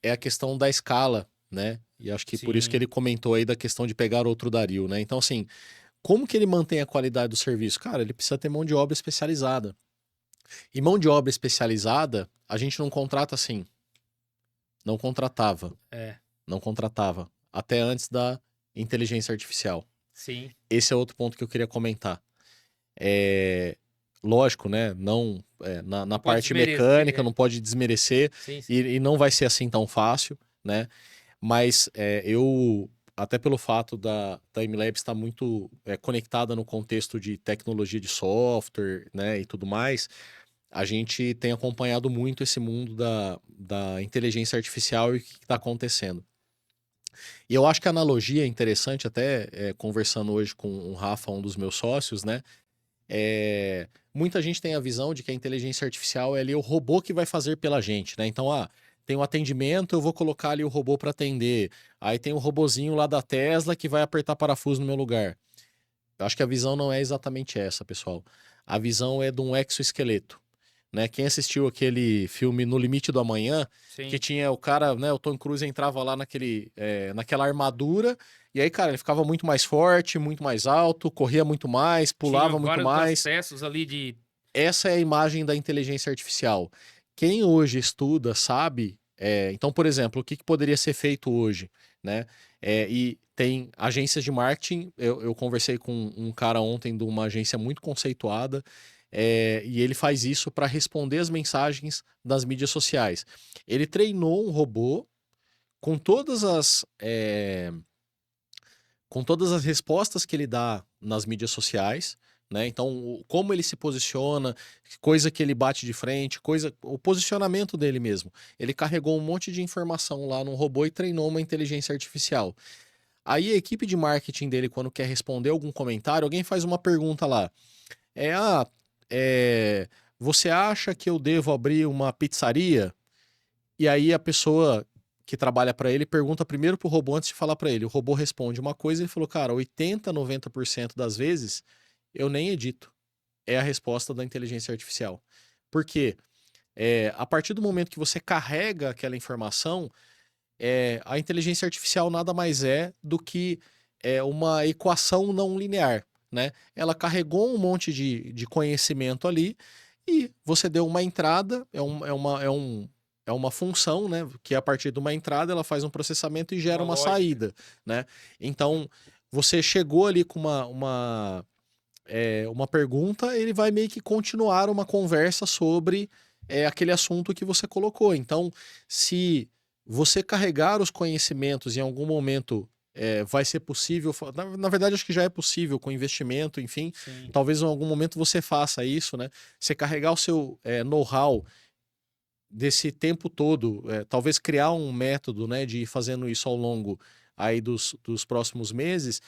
é a questão da escala, né? E acho que por isso que sim, ele comentou aí da questão de pegar outro Dario, né? Então, assim, como que ele mantém a qualidade do serviço? Cara, ele precisa ter mão de obra especializada. E mão de obra especializada, a gente não contrata assim. Não contratava. é, Não contratava. até antes da inteligência artificial. Sim, Esse é outro ponto que eu queria comentar. É, lógico, né? Não, na não pode parte desmerecer. mecânica, não pode desmerecer Sim, sim. e não vai ser assim tão fácil, né? Mas eu, até pelo fato da MLabs estar muito conectada no contexto de tecnologia de software, né, e tudo mais, a gente tem acompanhado muito esse mundo da inteligência artificial e o que está acontecendo. E eu acho que a analogia é interessante, até conversando hoje com o Rafa, um dos meus sócios, né? Muita gente tem a visão de que a inteligência artificial é ali o robô que vai fazer pela gente, né? Então, tem um atendimento, eu vou colocar ali o robô para atender. Aí tem um robozinho lá da Tesla que vai apertar parafuso no meu lugar. Eu acho que a visão não é exatamente essa, pessoal. A visão é de um exoesqueleto, né? Quem assistiu aquele filme No Limite do Amanhã, que Sim. tinha o cara, né? O Tom Cruise entrava lá naquela armadura, e aí, cara, ele ficava muito mais forte, muito mais alto, corria muito mais, Tinha pulava muito vários mais. acessos ali de. Essa é a imagem da inteligência artificial. Quem hoje estuda sabe. Então, por exemplo, o que poderia ser feito hoje, né? E tem agências de marketing. Eu conversei com um cara ontem de uma agência muito conceituada. E ele faz isso para responder as mensagens das mídias sociais. Ele treinou um robô com todas as respostas que ele dá nas mídias sociais, né? Então, como ele se posiciona, coisa que ele bate de frente, o posicionamento dele mesmo. Ele carregou um monte de informação lá no robô e treinou uma inteligência artificial. Aí a equipe de marketing dele, quando quer responder algum comentário, alguém faz uma pergunta lá. É, ah, é, você acha que eu devo abrir uma pizzaria? E aí a pessoa que trabalha para ele pergunta primeiro pro robô antes de falar para ele. O robô responde uma coisa e ele falou, cara, 80, 90% das vezes eu nem edito. É a resposta da inteligência artificial. Por quê? A partir do momento que você carrega aquela informação, a inteligência artificial nada mais é do que uma equação não linear, né? Ela carregou um monte de conhecimento ali e você deu uma entrada, é uma função, né? Que a partir de uma entrada ela faz um processamento e gera Uma uma lógica. saída, né? Então, você chegou ali com uma pergunta, ele vai meio que continuar uma conversa sobre aquele assunto que você colocou. Então, se você carregar os conhecimentos em algum momento vai ser possível, na verdade acho que já é possível com investimento, enfim, Sim. talvez em algum momento você faça isso, né? Você carregar o seu know-how desse tempo todo, talvez criar um método, né, de ir fazendo isso ao longo aí dos próximos meses,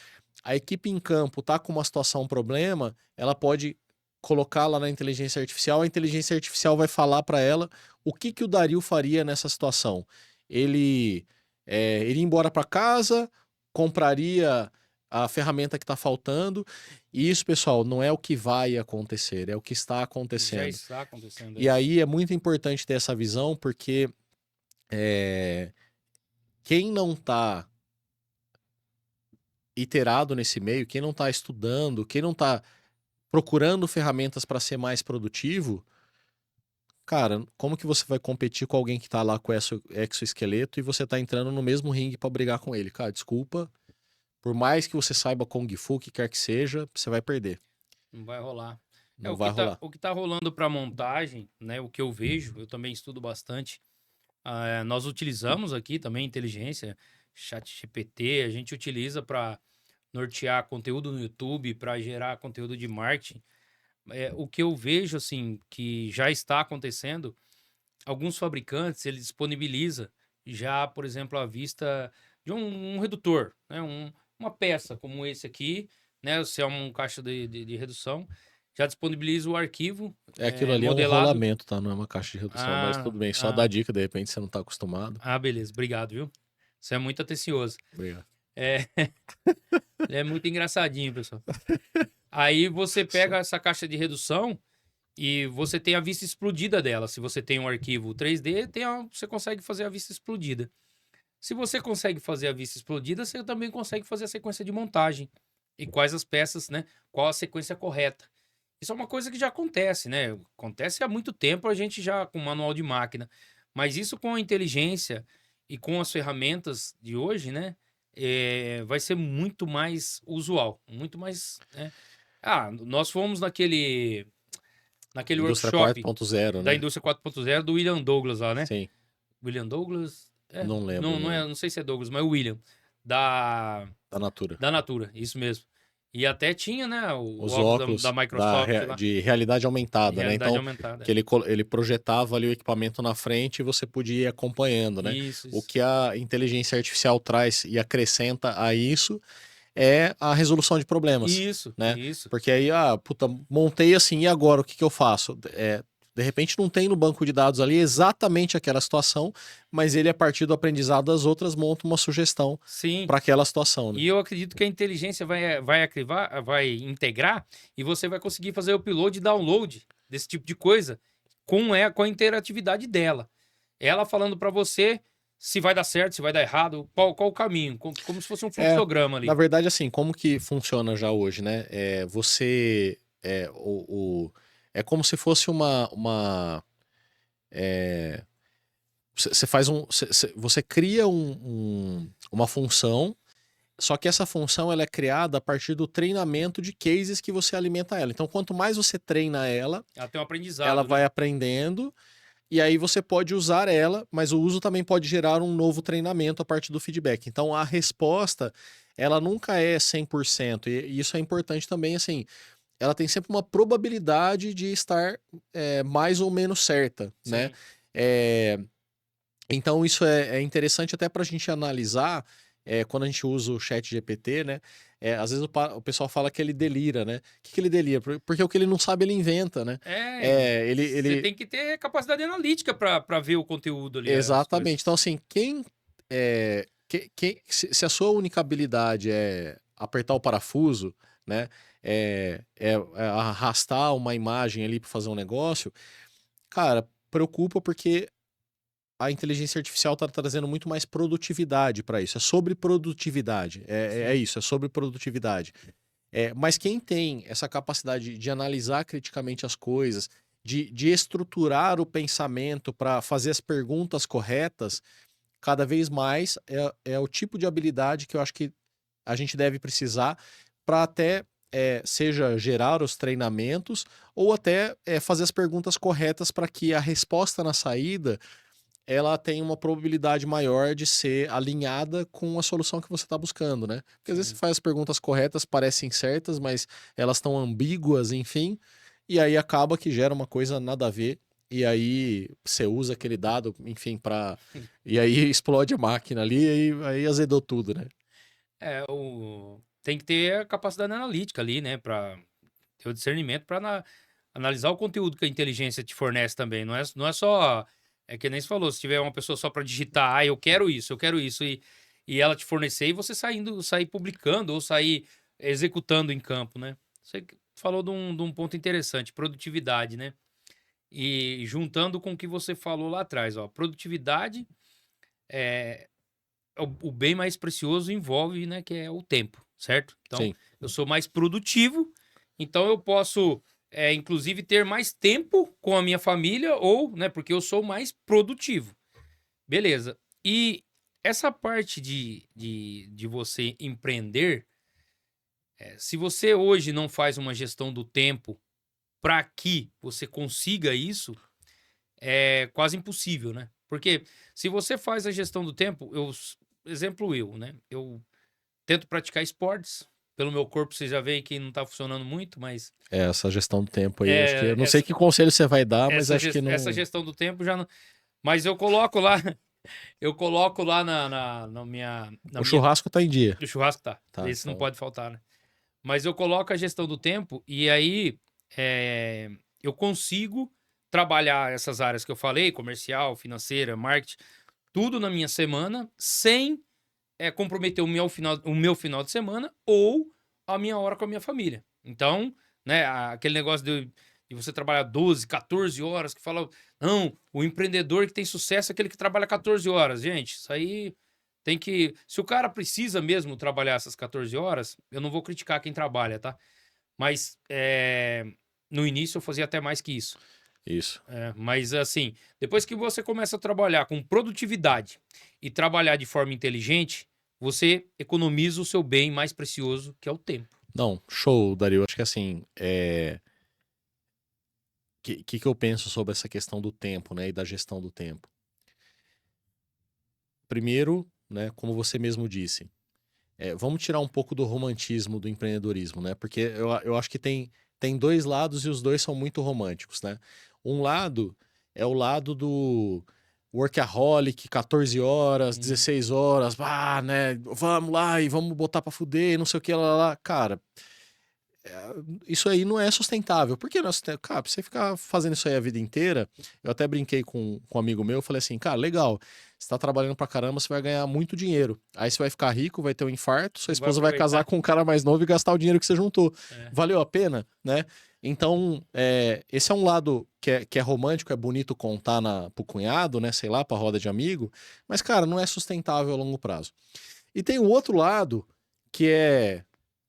a equipe em campo tá com uma situação, um problema, ela pode colocar lá na inteligência artificial, a inteligência artificial vai falar para ela o que que o Dario faria nessa situação. Ele iria embora para casa, compraria a ferramenta que está faltando, e isso, pessoal, não é o que vai acontecer, é o que está Já acontecendo. está acontecendo E aí. aí é muito importante ter essa visão, porque é, quem não está iterado nesse meio, quem não está estudando, quem não está procurando ferramentas para ser mais produtivo, cara, como que você vai competir com alguém que está lá com exoesqueleto e você está entrando no mesmo ringue para brigar com ele? Cara, desculpa, por mais que você saiba Kung Fu, o que quer que seja, você vai perder. Não vai rolar. Não vai rolar. O que tá rolando para montagem, né? O que eu vejo, eu também estudo bastante. Nós utilizamos aqui também inteligência, chat GPT, a gente utiliza para nortear conteúdo no YouTube, para gerar conteúdo de marketing. O que eu vejo, assim, que já está acontecendo, alguns fabricantes, ele disponibiliza já, por exemplo, à vista de um redutor, né? Uma peça como esse aqui, né? Se é um caixa de redução, já disponibiliza o arquivo Aquilo ali é um modelado. rolamento, tá? Não é uma caixa de redução, mas Ah, tudo bem. Só dá ah, dica, de repente você não tá acostumado. beleza. Obrigado, viu? Você é muito atencioso. Obrigado. É, ele é muito engraçadinho, pessoal. Aí você pega essa caixa de redução e você tem a vista explodida dela. Se você tem um arquivo 3D, você consegue fazer a vista explodida. Se você consegue fazer a vista explodida, você também consegue fazer a sequência de montagem. E quais as peças, né? Qual a sequência correta. Isso é uma coisa que já acontece, né? Acontece há muito tempo a gente já com manual de máquina. Mas isso com a inteligência e com as ferramentas de hoje, né? vai ser muito mais usual, muito mais, né? Nós fomos naquele Indústria workshop 4.0, da né? indústria 4.0 do William Douglas lá, né? Sim, William Douglas? não lembro, Não, não lembro. não sei se é Douglas, mas é o William, da, Da Natura. da Natura, isso mesmo. E até tinha, né, o Os óculos óculos da Microsoft lá, de realidade de aumentada, né? realidade Então, aumentada. que ele projetava ali o equipamento na frente e você podia ir acompanhando, né? Isso, O isso. que a inteligência artificial traz e acrescenta a isso é a resolução de problemas, Isso, né? isso. Porque aí, puta, montei assim, e agora o que que eu faço? De repente não tem no banco de dados ali exatamente aquela situação, mas ele, a partir do aprendizado das outras, monta uma sugestão Sim. para aquela situação, né? E eu acredito que a inteligência vai integrar e você vai conseguir fazer o upload e download desse tipo de coisa com a interatividade dela. Ela falando para você se vai dar certo, se vai dar errado, qual o caminho, como se fosse um É, fluxograma na ali. verdade, assim, como que funciona já hoje, né? Você. É como se fosse você faz você cria uma função. Só que essa função ela é criada a partir do treinamento de cases que você alimenta ela. Então, quanto mais você treina ela, Ela tem um ela aprendizado, vai né? aprendendo e aí você pode usar ela, mas o uso também pode gerar um novo treinamento a partir do feedback. Então, a resposta, ela nunca é 100%. E isso é importante também, assim, ela tem sempre uma probabilidade de estar mais ou menos certa, né? Sim. É, então, isso é interessante até para a gente analisar quando a gente usa o chat GPT, né? Às vezes o pessoal fala que ele delira, né? O que ele delira? Porque o que ele não sabe, ele inventa, né? Você tem que ter capacidade analítica para ver o conteúdo ali, as coisas. Exatamente. Então, assim, se a sua única habilidade é apertar o parafuso, né? É arrastar uma imagem ali para fazer um negócio, cara, preocupa porque a inteligência artificial está trazendo muito mais produtividade para isso. É sobre produtividade. É Sim. isso, é sobre produtividade. Mas quem tem essa capacidade de analisar criticamente as coisas, de estruturar o pensamento para fazer as perguntas corretas, cada vez mais é o tipo de habilidade que eu acho que a gente deve precisar para até seja gerar os treinamentos ou até fazer as perguntas corretas para que a resposta na saída ela tem uma probabilidade maior de ser alinhada com a solução que você está buscando, né? Porque às vezes você Sim. faz as perguntas corretas, parecem certas, mas elas estão ambíguas, enfim, e aí acaba que gera uma coisa nada a ver, e aí você usa aquele dado, enfim, e aí explode a máquina ali, e aí azedou tudo, né? Tem que ter a capacidade analítica ali, né, para ter o discernimento para analisar o conteúdo que a inteligência te fornece também. Não é só, é que nem você falou, se tiver uma pessoa só para digitar, eu quero isso, e ela te fornecer e você sair publicando ou sair executando em campo, né? Você falou de um ponto interessante, produtividade, né? E juntando com o que você falou lá atrás, ó, produtividade é o bem mais precioso envolve, né, que é o tempo, certo? Então, Sim, eu sou mais produtivo, então eu posso, inclusive, ter mais tempo com a minha família ou, né, porque eu sou mais produtivo. Beleza. E essa parte de você empreender, se você hoje não faz uma gestão do tempo para que você consiga isso, é quase impossível, né? Porque se você faz a gestão do tempo, exemplo eu, né? Eu tento praticar esportes. Pelo meu corpo, você já vê que não tá funcionando muito, mas essa gestão do tempo aí, acho que eu é, não sei essa, que conselho você vai dar, mas essa, acho que ges- essa não. gestão do tempo já não. Mas eu coloco lá, eu coloco lá na minha, O churrasco tá em dia. o churrasco tá. Tá, Esse não então. pode faltar, né? Mas eu coloco a gestão do tempo e aí eu consigo trabalhar essas áreas que eu falei, comercial, financeira, marketing, tudo na minha semana, sem comprometer o meu final de semana ou a minha hora com a minha família. Então, né, aquele negócio de você trabalhar 12, 14 horas, que fala, não, o empreendedor que tem sucesso é aquele que trabalha 14 horas. Gente, isso aí tem que. Se o cara precisa mesmo trabalhar essas 14 horas, eu não vou criticar quem trabalha, tá? Mas no início eu fazia até mais que isso. Isso. Mas assim, depois que você começa a trabalhar com produtividade e trabalhar de forma inteligente, você economiza o seu bem mais precioso, que é o tempo. Não, show, Dario. Acho que assim, que eu penso sobre essa questão do tempo, né, e da gestão do tempo? Primeiro, né, como você mesmo disse, vamos tirar um pouco do romantismo do empreendedorismo, né? Porque eu acho que tem dois lados e os dois são muito românticos, né? Um lado é o lado do workaholic, 14 horas, 16 horas, né? Vamos lá e vamos botar pra fuder, não sei o que, lá. Cara, isso aí não é sustentável. Por que não é sustentável? Cara, pra você ficar fazendo isso aí a vida inteira, eu até brinquei com um amigo meu, eu falei assim, cara, legal, você tá trabalhando pra caramba, você vai ganhar muito dinheiro. Aí você vai ficar rico, vai ter um infarto, sua Não vai esposa vai casar aproveitar. com um cara mais novo e gastar o dinheiro que você juntou. É. Valeu a pena, né? Então, esse é um lado que é romântico, é bonito contar pro cunhado, né? Sei lá, pra roda de amigo, mas, cara, não é sustentável a longo prazo. E tem o outro lado, que é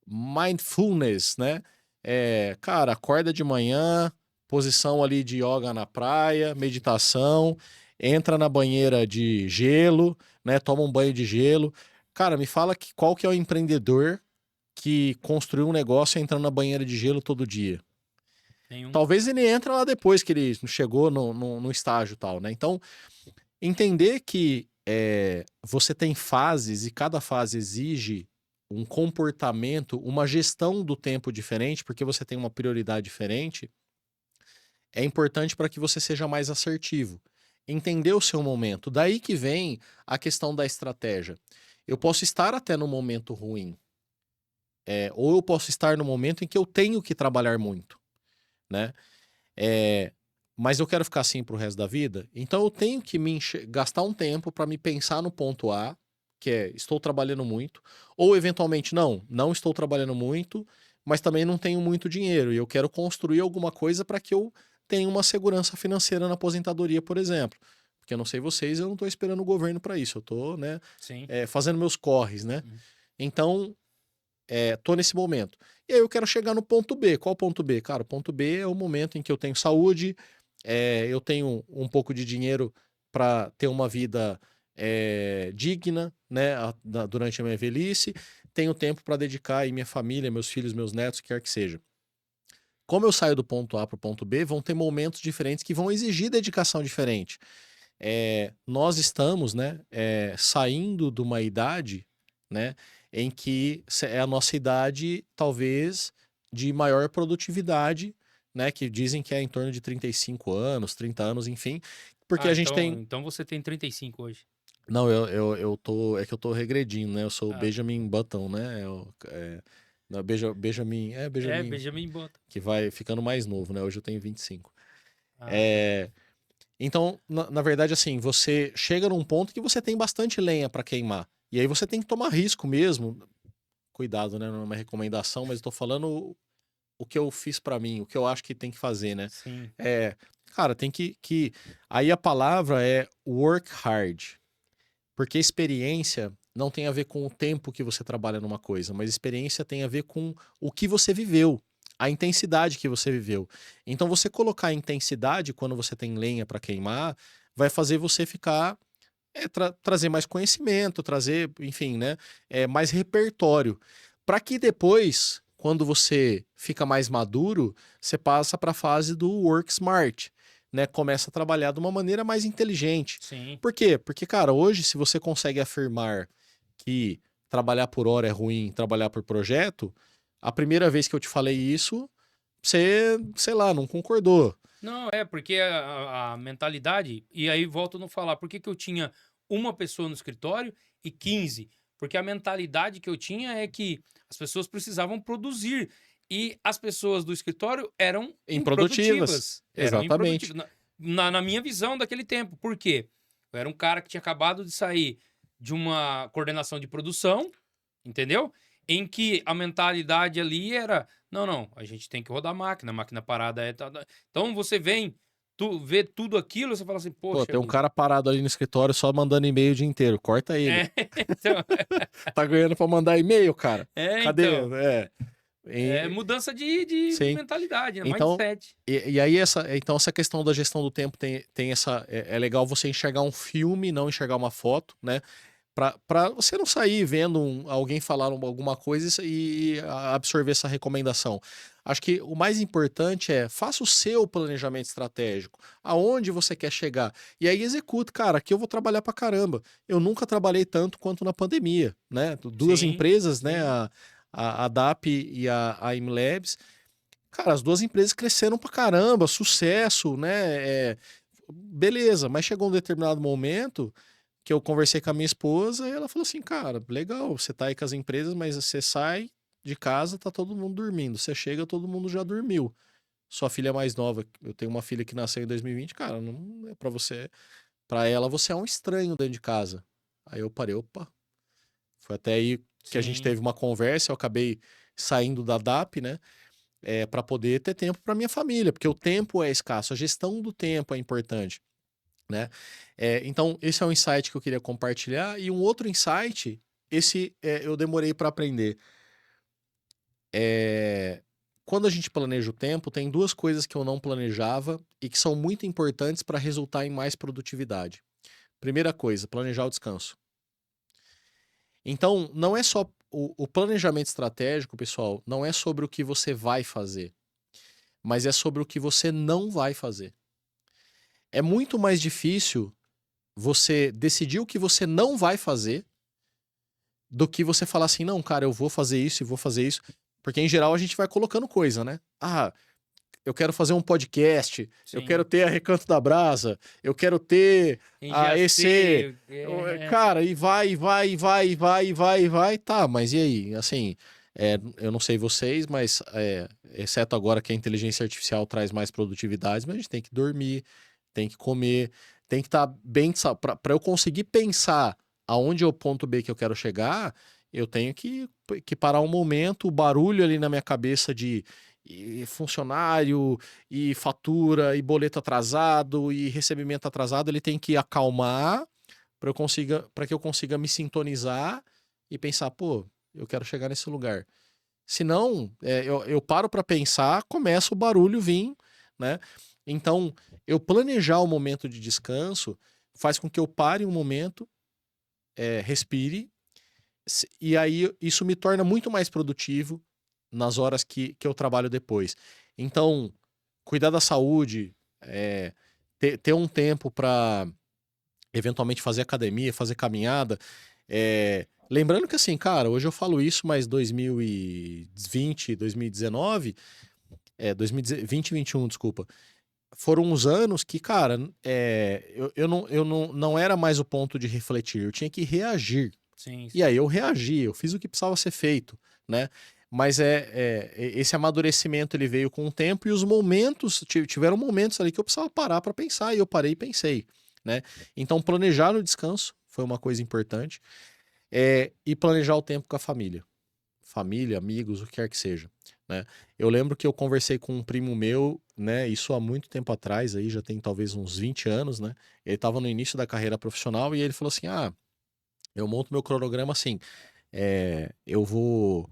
mindfulness, né? Cara, acorda de manhã, posição ali de yoga na praia, meditação, entra na banheira de gelo, né? Toma um banho de gelo. Cara, me fala qual que é o empreendedor que construiu um negócio entrando na banheira de gelo todo dia. Nenhum. Talvez ele entre lá depois que ele chegou no estágio e tal, né? Então, entender que você tem fases e cada fase exige um comportamento, uma gestão do tempo diferente, porque você tem uma prioridade diferente, é importante para que você seja mais assertivo. Entender o seu momento. Daí que vem a questão da estratégia. Eu posso estar até no momento ruim, ou eu posso estar no momento em que eu tenho que trabalhar muito, né? Mas eu quero ficar assim pro resto da vida, então eu tenho que gastar um tempo para me pensar no ponto A, que é estou trabalhando muito, ou eventualmente não estou trabalhando muito, mas também não tenho muito dinheiro e eu quero construir alguma coisa para que eu tenha uma segurança financeira na aposentadoria, por exemplo. Porque eu não sei vocês, eu não estou esperando o governo para isso, eu estou, né, Sim. fazendo meus corres, né? Uhum. Então, tô nesse momento. E aí eu quero chegar no ponto B. Qual o ponto B? Cara, o ponto B é o momento em que eu tenho saúde, eu tenho um pouco de dinheiro para ter uma vida digna, né, durante a minha velhice, tenho tempo para dedicar aí minha família, meus filhos, meus netos, quer que seja. Como eu saio do ponto A para o ponto B, vão ter momentos diferentes que vão exigir dedicação diferente. Nós estamos, né, saindo de uma idade, né, em que é a nossa idade, talvez, de maior produtividade, né, que dizem que é em torno de 35 anos, 30 anos, enfim, porque a gente tem... Então você tem 35 hoje. Não, eu tô... É que eu tô regredindo, né? Eu sou o Ah, Benjamin Button, né? Não, Benjamin... Benjamin... Benjamin Button. Que vai ficando mais novo, né? Hoje eu tenho 25. Ah, Então, na verdade, assim, você chega num ponto que você tem bastante lenha para queimar. E aí você tem que tomar risco mesmo. Cuidado, né? Não é uma recomendação, mas eu tô falando o que eu fiz para mim, o que eu acho que tem que fazer, né? sim. Cara, tem que... Aí a palavra é work hard. Porque experiência não tem a ver com o tempo que você trabalha numa coisa, mas experiência tem a ver com o que você viveu, a intensidade que você viveu. Então, você colocar a intensidade quando você tem lenha para queimar, vai fazer você ficar, trazer mais conhecimento, trazer, enfim, né, mais repertório. Para que depois, quando você fica mais maduro, você passa para a fase do work smart, né? Começa a trabalhar de uma maneira mais inteligente. Sim. Por quê? Porque, cara, hoje, se você consegue afirmar que trabalhar por hora é ruim, trabalhar por projeto, a primeira vez que eu te falei isso, você, sei lá, não concordou. Não, porque a mentalidade, e aí volto a não falar, por que que eu tinha uma pessoa no escritório e 15? Porque a mentalidade que eu tinha é que as pessoas precisavam produzir e as pessoas do escritório eram Improdutivas. improdutivas. Eram Exatamente. improdutivas. Na minha visão daquele tempo. Por quê? Eu era um cara que tinha acabado de sair de uma coordenação de produção, entendeu? Em que a mentalidade ali era, não, a gente tem que rodar a máquina parada é... Então você vê tudo aquilo, você fala assim, Pô, poxa tem um cara parado ali no escritório só mandando e-mail o dia inteiro. Corta ele. então, Tá ganhando pra mandar e-mail, cara. Cadê? então, mudança de Sim. mentalidade, né? Então, Mindset. e aí então essa questão da gestão do tempo tem essa... É legal você enxergar um filme, não enxergar uma foto, né? Para você não sair vendo alguém falar alguma coisa e absorver essa recomendação. Acho que o mais importante é faça o seu planejamento estratégico, aonde você quer chegar. E aí execute, cara, aqui eu vou trabalhar pra caramba. Eu nunca trabalhei tanto quanto na pandemia, né? Duas Sim, empresas, né? sim. A DAP e a IMLabs. Cara, as duas empresas cresceram pra caramba, sucesso, né? Beleza, mas chegou um determinado momento que eu conversei com a minha esposa e ela falou assim, cara, legal, você tá aí com as empresas, mas você sai de casa, tá todo mundo dormindo. Você chega, todo mundo já dormiu. Sua filha é mais nova, eu tenho uma filha que nasceu em 2020, cara, não é pra você, pra ela você é um estranho dentro de casa. Aí eu parei, opa. Foi até aí que a gente Sim. teve uma conversa, eu acabei saindo da DAP, né? Para poder ter tempo para minha família, porque o tempo é escasso, a gestão do tempo é importante, né? Então, esse é um insight que eu queria compartilhar. E um outro insight, eu demorei para aprender. É, Quando a gente planeja o tempo, tem duas coisas que eu não planejava e que são muito importantes para resultar em mais produtividade. Primeira coisa, planejar o descanso. Então, não é só o planejamento estratégico, pessoal, não é sobre o que você vai fazer, mas é sobre o que você não vai fazer. É muito mais difícil você decidir o que você não vai fazer do que você falar assim, não, cara, eu vou fazer isso e vou fazer isso. Porque em geral a gente vai colocando coisa, né? Ah, eu quero fazer um podcast, eu quero Sim. ter a Recanto da Brasa, eu quero ter Em a EC. GST, Cara, e vai, e vai, e vai, e vai, e vai, e vai. Tá, mas e aí? Assim, eu não sei vocês, mas exceto agora que a inteligência artificial traz mais produtividade, mas a gente tem que dormir, tem que comer, tem que estar bem. Para eu conseguir pensar aonde é o ponto B que eu quero chegar, eu tenho que parar um momento, o barulho ali na minha cabeça de funcionário, e fatura, e boleto atrasado, e recebimento atrasado, ele tem que acalmar para que eu consiga me sintonizar e pensar, pô, eu quero chegar nesse lugar. Se não, eu paro para pensar, começa o barulho vir, né? Então, eu planejar o momento de descanso faz com que eu pare um momento, respire, e aí isso me torna muito mais produtivo nas horas que eu trabalho depois. Então, cuidar da saúde, ter um tempo para eventualmente fazer academia, fazer caminhada. Lembrando que assim, cara, hoje eu falo isso, mas 2020, 2019, 2020 e 2021, desculpa, foram uns anos que, cara, eu não era mais o ponto de refletir, eu tinha que reagir. sim, E aí sim. eu reagi, eu fiz o que precisava ser feito, né? Mas esse amadurecimento ele veio com o tempo e os momentos, tiveram momentos ali que eu precisava parar para pensar e eu parei e pensei, né? Então planejar o descanso foi uma coisa importante, e planejar o tempo com a família, amigos, o que quer que seja, né? Eu lembro que eu conversei com um primo meu, né? Isso há muito tempo atrás, aí já tem talvez uns 20 anos, né? Ele estava no início da carreira profissional e ele falou assim: ah, eu monto meu cronograma assim. Eu vou.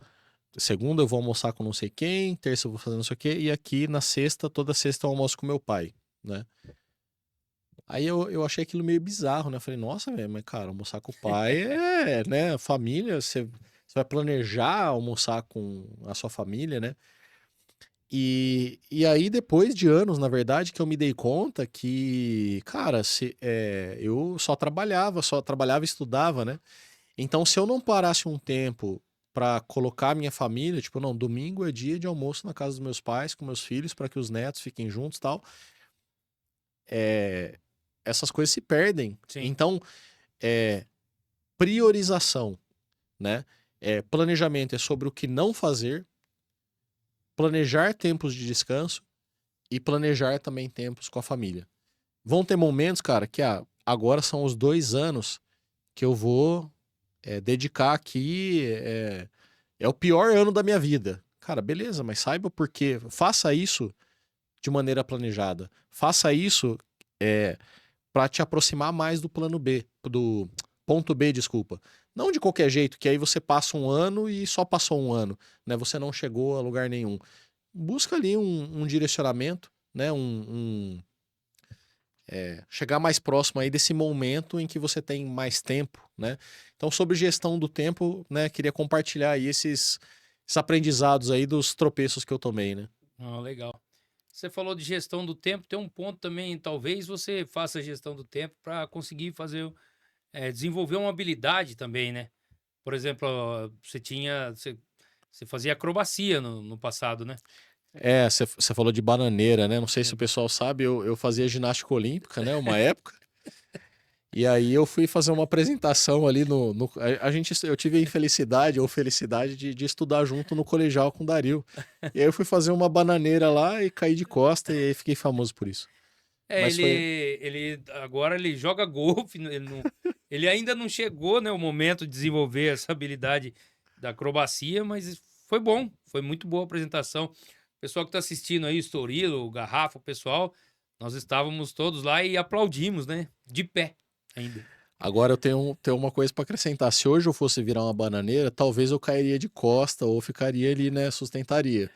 Segunda eu vou almoçar com não sei quem, terça eu vou fazer não sei o quê, e aqui na sexta, toda sexta eu almoço com meu pai, né? Aí eu achei aquilo meio bizarro, né? Eu falei, nossa, velho, mas cara, almoçar com o pai né? Família, você vai planejar almoçar com a sua família, né? E aí, depois de anos, na verdade, que eu me dei conta que, cara, eu só trabalhava e estudava, né? Então, se eu não parasse um tempo pra colocar minha família, tipo, não, domingo é dia de almoço na casa dos meus pais, com meus filhos, pra que os netos fiquem juntos e tal, é, essas coisas se perdem. Sim. Então, é, priorização, né? Planejamento é sobre o que não fazer, planejar tempos de descanso e planejar também tempos com a família. Vão ter momentos, cara, que agora são os 2 anos que eu vou dedicar aqui. É o pior ano da minha vida. Cara, beleza, mas saiba por quê. Faça isso de maneira planejada. Faça isso para te aproximar mais do plano B, do ponto B, desculpa. Não de qualquer jeito, que aí você passa um ano e só passou um ano, né? Você não chegou a lugar nenhum. Busca ali um direcionamento, né? chegar mais próximo aí desse momento em que você tem mais tempo, né? Então, sobre gestão do tempo, né, queria compartilhar aí esses aprendizados aí dos tropeços que eu tomei, né? Ah, legal. Você falou de gestão do tempo, tem um ponto também, talvez você faça gestão do tempo para conseguir fazer, desenvolver uma habilidade também, né? Por exemplo, ó, você fazia acrobacia no passado, né? Você falou de bananeira, né? Não sei se o Uhum. pessoal sabe, eu fazia ginástica olímpica, né? Uma época. E aí eu fui fazer uma apresentação ali eu tive a infelicidade ou felicidade de estudar junto no colegial com o Dario. E aí eu fui fazer uma bananeira lá e caí de costa e aí fiquei famoso por isso. É, Mas foi. ele agora ele joga golfe, ele ainda não chegou, né, o momento de desenvolver essa habilidade da acrobacia, mas foi bom, foi muito boa a apresentação. O pessoal que está assistindo aí, o Estorilo, o Garrafa, o pessoal, nós estávamos todos lá e aplaudimos, né, de pé ainda. Agora eu tenho uma coisa para acrescentar. Se hoje eu fosse virar uma bananeira, talvez eu cairia de costa ou ficaria ali, né? Sustentaria.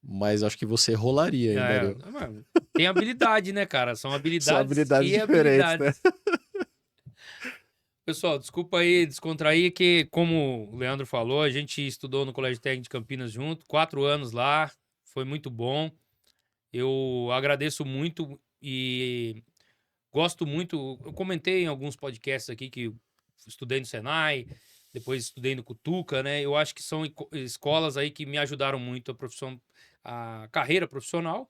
Mas acho que você rolaria ainda, É, Dario. mano, tem habilidade, né, cara? São São habilidades habilidades e diferentes, né? habilidades. Pessoal, desculpa aí descontrair que, como o Leandro falou, a gente estudou no Colégio Técnico de Campinas junto, 4 anos lá, foi muito bom. Eu agradeço muito e gosto muito. Eu comentei em alguns podcasts aqui que estudei no Senai, depois estudei no Cutuca, né? Eu acho que são escolas aí que me ajudaram muito a carreira profissional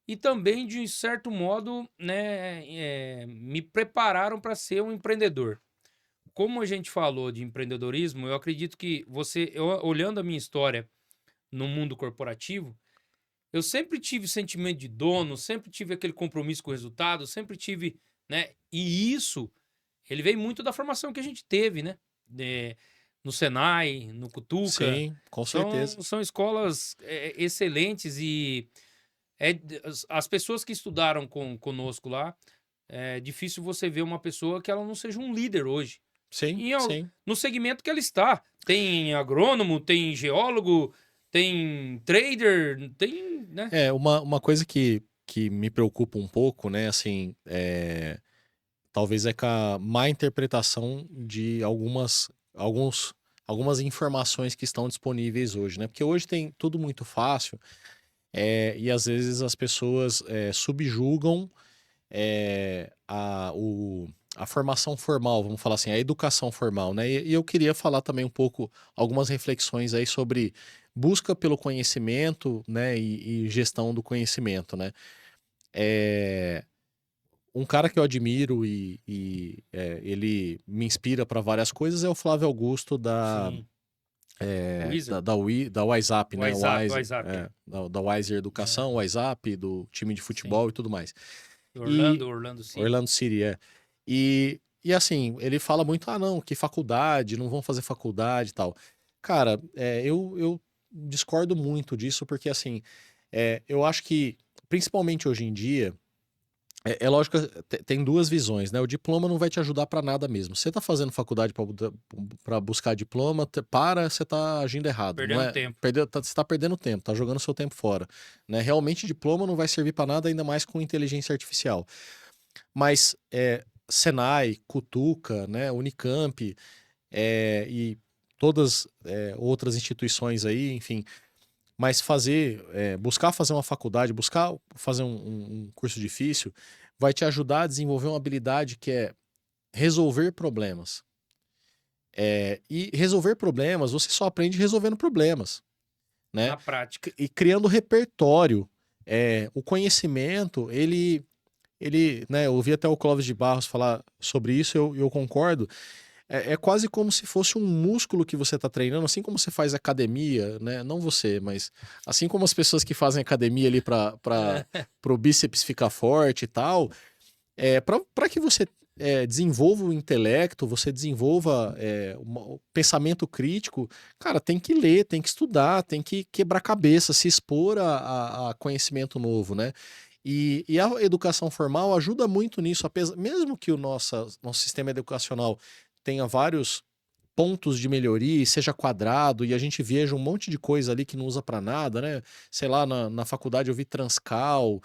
e também, de certo modo, né, me prepararam para ser um empreendedor. Como a gente falou de empreendedorismo, eu acredito que olhando a minha história no mundo corporativo, eu sempre tive sentimento de dono, sempre tive aquele compromisso com o resultado, sempre tive, né? E isso, ele veio muito da formação que a gente teve, né? Eh, no Senai, no Cutuca, Sim, com certeza. são escolas excelentes e as pessoas que estudaram conosco lá, é difícil você ver uma pessoa que ela não seja um líder hoje. Sim, sim. No segmento que ela está. Tem agrônomo, tem geólogo, tem trader, tem, né? Uma coisa que me preocupa um pouco, né? Assim, talvez é com a má interpretação de algumas informações que estão disponíveis hoje, né? Porque hoje tem tudo muito fácil, e às vezes as pessoas subjugam a formação formal, vamos falar assim, a educação formal, né? E eu queria falar também um pouco, algumas reflexões aí sobre busca pelo conhecimento, né? E gestão do conhecimento, né? É, um cara que eu admiro ele me inspira para várias coisas é o Flávio Augusto Sim. Wizard. da WhatsApp, né? O WhatsApp, é. Da Wiser É. Educação, WhatsApp, do time de Sim. futebol e tudo mais. E Orlando City. Orlando City, é. E assim, ele fala muito, não, que faculdade, não vão fazer faculdade e tal. Cara, eu discordo muito disso, porque assim, eu acho que, principalmente hoje em dia, é lógico que tem duas visões, né? O diploma não vai te ajudar pra nada mesmo. Você tá fazendo faculdade pra buscar diploma, você tá agindo errado. Não Perdendo é, tempo. você tá perdendo tempo, tá jogando seu tempo fora, né? Realmente diploma não vai servir pra nada, ainda mais com inteligência artificial. Mas Senai, Cutuca, né, Unicamp, e todas outras instituições aí, enfim, mas buscar fazer uma faculdade, buscar fazer um curso difícil, vai te ajudar a desenvolver uma habilidade que é resolver problemas. E resolver problemas, você só aprende resolvendo problemas, né? Na prática. E criando repertório. O conhecimento, né, eu ouvi até o Clóvis de Barros falar sobre isso, eu concordo. É quase como se fosse um músculo que você está treinando, assim como você faz academia, né? Não você, mas assim como as pessoas que fazem academia ali para o bíceps ficar forte e tal, para que você desenvolva o intelecto, você desenvolva o pensamento crítico, cara, tem que ler, tem que estudar, tem que quebrar cabeça, se expor a conhecimento novo, né? E a educação formal ajuda muito nisso, mesmo que o nosso sistema educacional tenha vários pontos de melhoria e seja quadrado e a gente veja um monte de coisa ali que não usa para nada, né? Sei lá, na faculdade eu vi Transcal,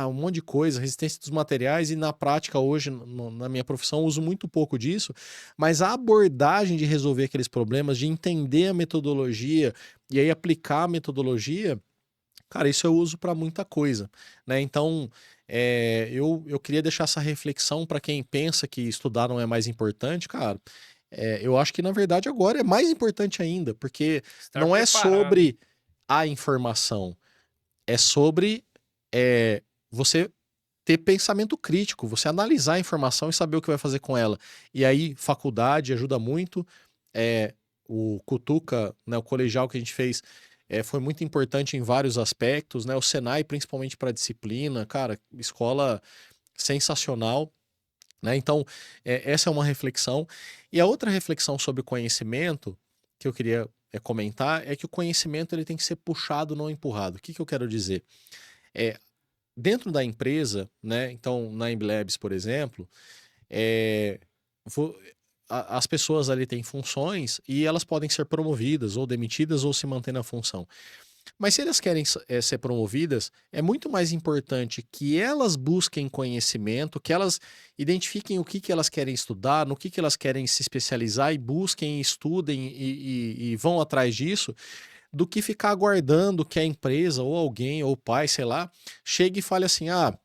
um monte de coisa, resistência dos materiais, e na prática hoje, na minha profissão, eu uso muito pouco disso, mas a abordagem de resolver aqueles problemas, de entender a metodologia e aí aplicar a metodologia, cara, isso eu uso para muita coisa, né? Então, eu queria deixar essa reflexão para quem pensa que estudar não é mais importante, cara. Eu acho que na verdade agora é mais importante ainda, porque Estar não é preparado. sobre a informação, é sobre você ter pensamento crítico, você analisar a informação e saber o que vai fazer com ela. E aí, faculdade ajuda muito. O Cutuca, né, o colegial que a gente fez, foi muito importante em vários aspectos, né? O Senai, principalmente para disciplina, cara, escola sensacional, né? Então, essa é uma reflexão. E a outra reflexão sobre conhecimento que eu queria comentar é que o conhecimento ele tem que ser puxado, não empurrado. O que eu quero dizer? É, dentro da empresa, né? Então, na Embleabs, por exemplo, é, vo- as pessoas ali têm funções e elas podem ser promovidas ou demitidas ou se manter na função. Mas se elas querem ser promovidas, é muito mais importante que elas busquem conhecimento, que elas identifiquem o que elas querem estudar, no que elas querem se especializar e busquem, estudem e vão atrás disso, do que ficar aguardando que a empresa ou alguém ou o pai, sei lá, chegue e fale assim: ah,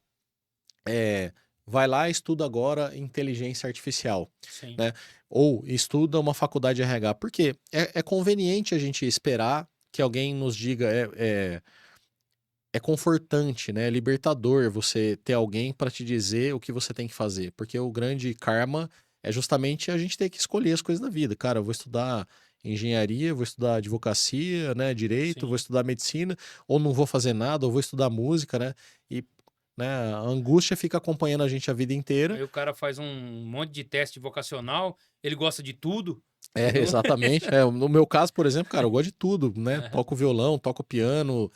vai lá e estuda agora inteligência artificial, Sim. né? Ou estuda uma faculdade de RH. Por quê? É conveniente a gente esperar que alguém nos diga, é confortante, né? É libertador você ter alguém para te dizer o que você tem que fazer, porque o grande karma é justamente a gente ter que escolher as coisas da vida. Cara, eu vou estudar engenharia, vou estudar advocacia, né, direito, vou Sim. estudar medicina, ou não vou fazer nada, ou vou estudar música, né? E, né, a angústia fica acompanhando a gente a vida inteira. Aí o cara faz um monte de teste vocacional, ele gosta de tudo, entendeu? Exatamente. No meu caso, por exemplo, cara, eu gosto de tudo, né? Aham. Toco violão, toco piano,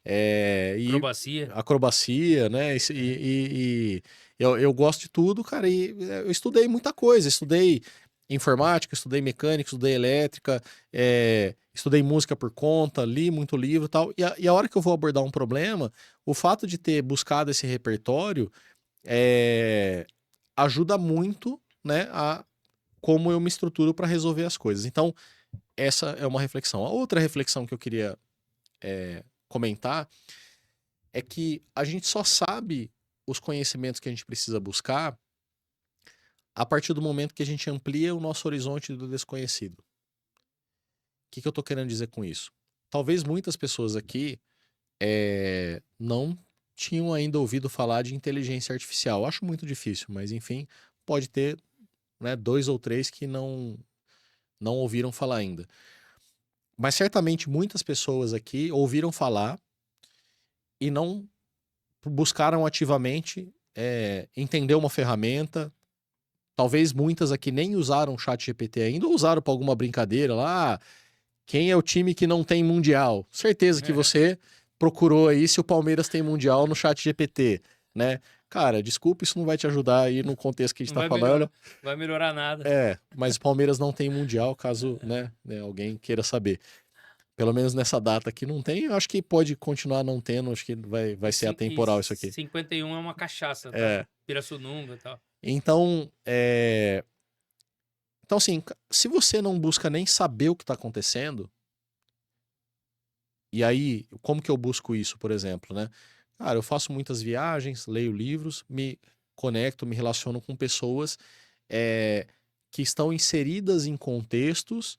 e Acrobacia. acrobacia, né? E eu gosto de tudo, cara. E eu estudei muita coisa. Estudei informática, estudei mecânica, estudei elétrica, estudei música por conta, li muito livro e tal. E a hora que eu vou abordar um problema, o fato de ter buscado esse repertório ajuda muito, né, a como eu me estruturo para resolver as coisas. Então, essa é uma reflexão. A outra reflexão que eu queria comentar é que a gente só sabe os conhecimentos que a gente precisa buscar a partir do momento que a gente amplia o nosso horizonte do desconhecido. O que eu estou querendo dizer com isso? Talvez muitas pessoas aqui não tinham ainda ouvido falar de inteligência artificial. Acho muito difícil, mas enfim, pode ter, né, 2 ou 3 que não ouviram falar ainda. Mas certamente muitas pessoas aqui ouviram falar e não buscaram ativamente entender uma ferramenta. Talvez muitas aqui nem usaram o chat GPT ainda, ou usaram para alguma brincadeira lá. Quem é o time que não tem mundial? Certeza que você procurou aí se o Palmeiras tem mundial no chat GPT, né? Cara, desculpa, isso não vai te ajudar aí no contexto que a gente Não tá vai falando. melhorar, vai melhorar nada. Mas o Palmeiras não tem mundial, caso, alguém queira saber. Pelo menos nessa data aqui não tem, eu acho que pode continuar não tendo, acho que vai ser E atemporal isso aqui. 51 é uma cachaça, tá? É, Pirassununga e tal. então, assim, se você não busca nem saber o que está acontecendo, e aí, como que eu busco isso, por exemplo, né? Cara, eu faço muitas viagens, leio livros, me conecto, me relaciono com pessoas é, que estão inseridas em contextos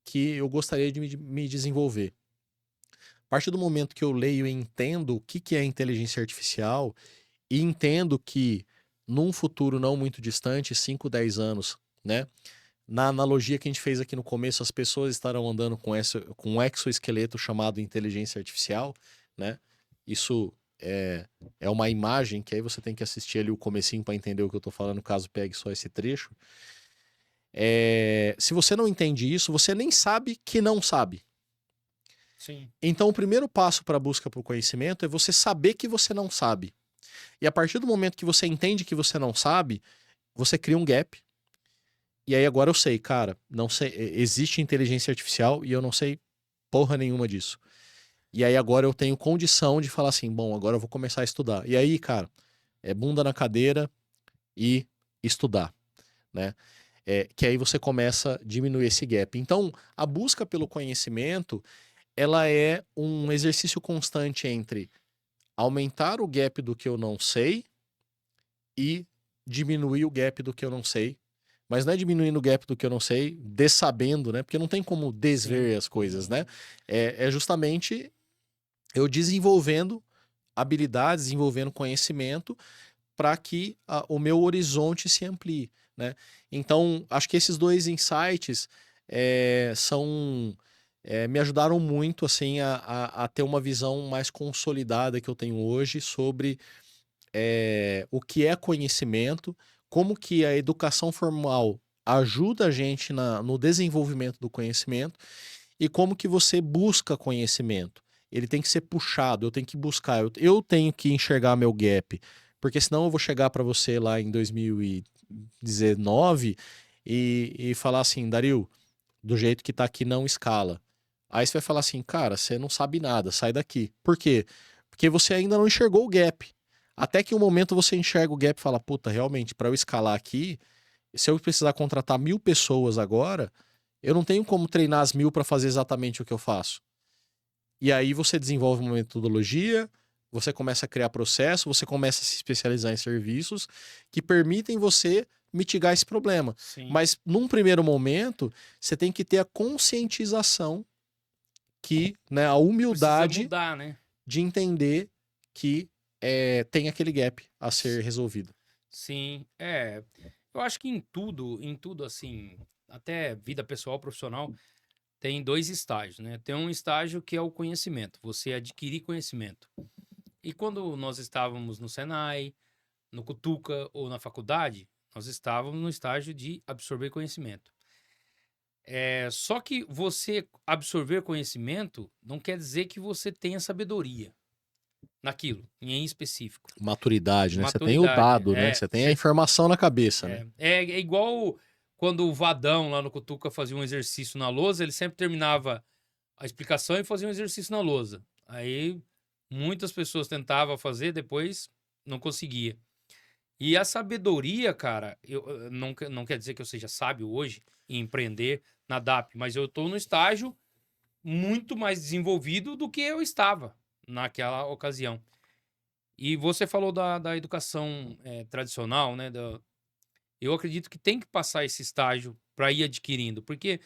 que eu gostaria de me desenvolver. A partir do momento que eu leio e entendo o que é inteligência artificial, e entendo que num futuro não muito distante, 5, 10 anos, né? Na analogia que a gente fez aqui no começo, as pessoas estarão andando com um exoesqueleto chamado inteligência artificial, né? Isso é uma imagem que aí você tem que assistir ali o comecinho para entender o que eu tô falando, caso pegue só esse trecho. Se você não entende isso, você nem sabe que não sabe. Sim. Então, o primeiro passo para a busca por conhecimento é você saber que você não sabe. E a partir do momento que você entende que você não sabe, você cria um gap. E aí agora eu sei, cara, não sei, existe inteligência artificial e eu não sei porra nenhuma disso. E aí agora eu tenho condição de falar assim, bom, agora eu vou começar a estudar. E aí, cara, é bunda na cadeira e estudar, né? Que aí você começa a diminuir esse gap. Então, a busca pelo conhecimento, ela é um exercício constante entre aumentar o gap do que eu não sei e diminuir o gap do que eu não sei. Mas não é diminuindo o gap do que eu não sei, dessabendo, né? Porque não tem como desver Sim. as coisas, né? É justamente eu desenvolvendo habilidades, desenvolvendo conhecimento para que o meu horizonte se amplie, né? Então, acho que esses dois insights me ajudaram muito assim a ter uma visão mais consolidada que eu tenho hoje sobre o que é conhecimento, como que a educação formal ajuda a gente no desenvolvimento do conhecimento e como que você busca conhecimento. Ele tem que ser puxado, eu tenho que buscar, eu tenho que enxergar meu gap, porque senão eu vou chegar para você lá em 2019 e falar assim, Dario, do jeito que tá aqui não escala. Aí você vai falar assim, cara, você não sabe nada, sai daqui. Por quê? Porque você ainda não enxergou o gap. Até que um momento você enxerga o gap e fala, puta, realmente, para eu escalar aqui, se eu precisar contratar 1.000 pessoas agora, eu não tenho como treinar as 1.000 para fazer exatamente o que eu faço. E aí você desenvolve uma metodologia, você começa a criar processo, você começa a se especializar em serviços que permitem você mitigar esse problema. Sim. Mas num primeiro momento, você tem que ter a conscientização que, né, a Precisa humildade mudar, né? de entender que tem aquele gap a ser resolvido. Sim, é. Eu acho que em tudo assim, até vida pessoal, profissional, tem dois estágios, né? Tem um estágio que é o conhecimento, você adquirir conhecimento. E quando nós estávamos no Senai, no Cutuca ou na faculdade, nós estávamos no estágio de absorver conhecimento. Só que você absorver conhecimento não quer dizer que você tenha sabedoria naquilo, em específico. Maturidade, né? Você tem o Maturidade. dado, né? Você tem a informação na cabeça, né? É igual quando o Vadão lá no Cutuca fazia um exercício na lousa, ele sempre terminava a explicação e fazia um exercício na lousa. Aí muitas pessoas tentavam fazer, depois não conseguia. E a sabedoria, cara, não quer dizer que eu seja sábio hoje em empreender na DAP, mas eu estou no estágio muito mais desenvolvido do que eu estava naquela ocasião. E você falou da educação tradicional, né? Eu acredito que tem que passar esse estágio para ir adquirindo, porque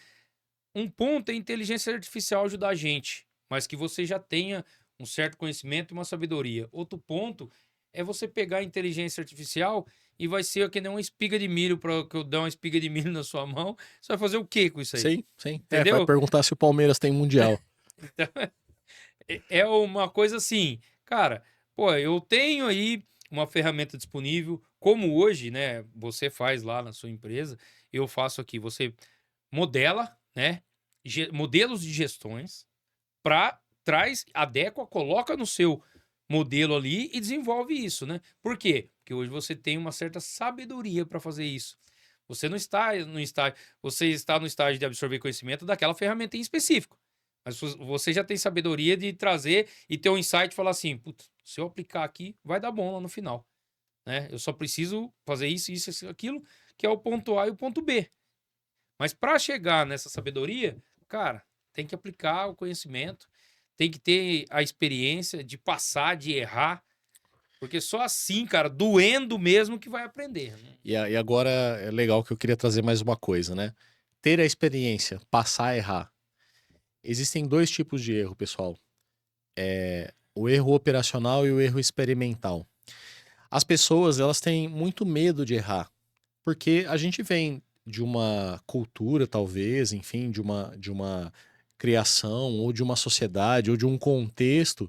um ponto é a inteligência artificial ajudar a gente, mas que você já tenha um certo conhecimento e uma sabedoria. Outro ponto é você pegar a inteligência artificial e vai ser que nem uma espiga de milho, para que eu dar uma espiga de milho na sua mão. Você vai fazer o que com isso aí? Sim, sim. Vai Entendeu? perguntar se o Palmeiras tem mundial. Então, é uma coisa assim, cara, pô, eu tenho aí uma ferramenta disponível, como hoje, né, você faz lá na sua empresa, eu faço aqui, você modela, né, modelos de gestões para traz, adequa, coloca no seu modelo ali e desenvolve isso, né? Por quê? Porque hoje você tem uma certa sabedoria para fazer isso. Você não está no estágio, você está no estágio de absorver conhecimento daquela ferramenta em específico. Mas você já tem sabedoria de trazer e ter um insight e falar assim, putz, se eu aplicar aqui, vai dar bom lá no final, né? Eu só preciso fazer isso, aquilo, que é o ponto A e o ponto B. Mas para chegar nessa sabedoria, cara, tem que aplicar o conhecimento, tem que ter a experiência de passar, de errar, porque só assim, cara, doendo mesmo que vai aprender. Né? E agora é legal que eu queria trazer mais uma coisa, né? Ter a experiência, passar a errar. Existem dois tipos de erro, pessoal. O erro operacional e o erro experimental. As pessoas, elas têm muito medo de errar, porque a gente vem de uma cultura, talvez, enfim, de uma criação, ou de uma sociedade, ou de um contexto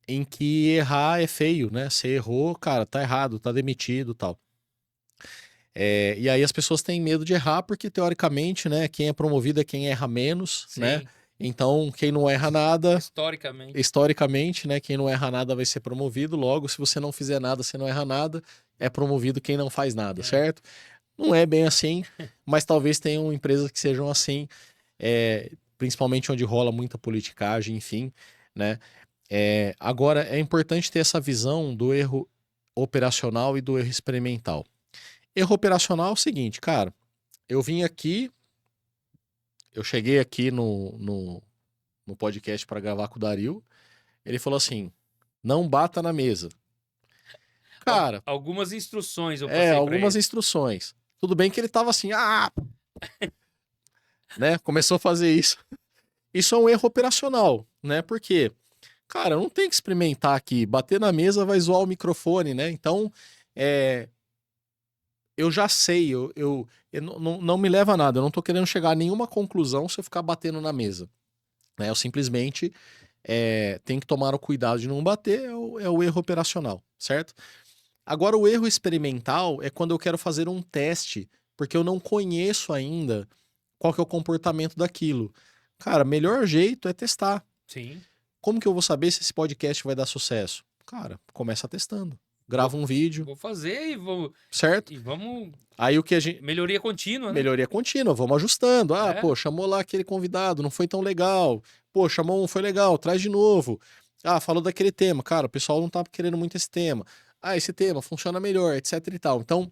em que errar é feio, né? Você errou, cara, tá errado, tá demitido, tal. E aí as pessoas têm medo de errar porque, teoricamente, né, quem é promovido é quem erra menos, né? Sim, Então, quem não erra nada, historicamente. historicamente, né, quem não erra nada vai ser promovido. Logo, se você não fizer nada, você não erra nada, é promovido quem não faz nada, certo? Não é bem assim, mas talvez tenham empresas que sejam assim, principalmente onde rola muita politicagem, enfim. né? Agora, é importante ter essa visão do erro operacional e do erro experimental. Erro operacional é o seguinte, cara, eu vim aqui, eu cheguei aqui no podcast para gravar com o Dario, ele falou assim, não bata na mesa. Cara, Algumas instruções eu passei para algumas ele. instruções. Tudo bem que ele tava assim, né? Começou a fazer isso. Isso é um erro operacional, né? Porque, cara, não tem que experimentar aqui. Bater na mesa vai zoar o microfone, né? Então, eu já sei, eu não me leva a nada. Eu não tô querendo chegar a nenhuma conclusão se eu ficar batendo na mesa. Né? Eu simplesmente tenho que tomar o cuidado de não bater, é o erro operacional, certo? Agora, o erro experimental é quando eu quero fazer um teste, porque eu não conheço ainda qual que é o comportamento daquilo. Cara, melhor jeito é testar. Sim. Como que eu vou saber se esse podcast vai dar sucesso? Cara, começa testando. Grava um vídeo, Vou fazer certo? e vamos. Aí o que a gente. Melhoria contínua, né? Melhoria contínua, vamos ajustando. É. Pô, chamou lá aquele convidado, não foi tão legal. Pô, chamou um, foi legal, traz de novo. Falou daquele tema. Cara, o pessoal não tá querendo muito esse tema. Esse tema funciona melhor, etc e tal. Então,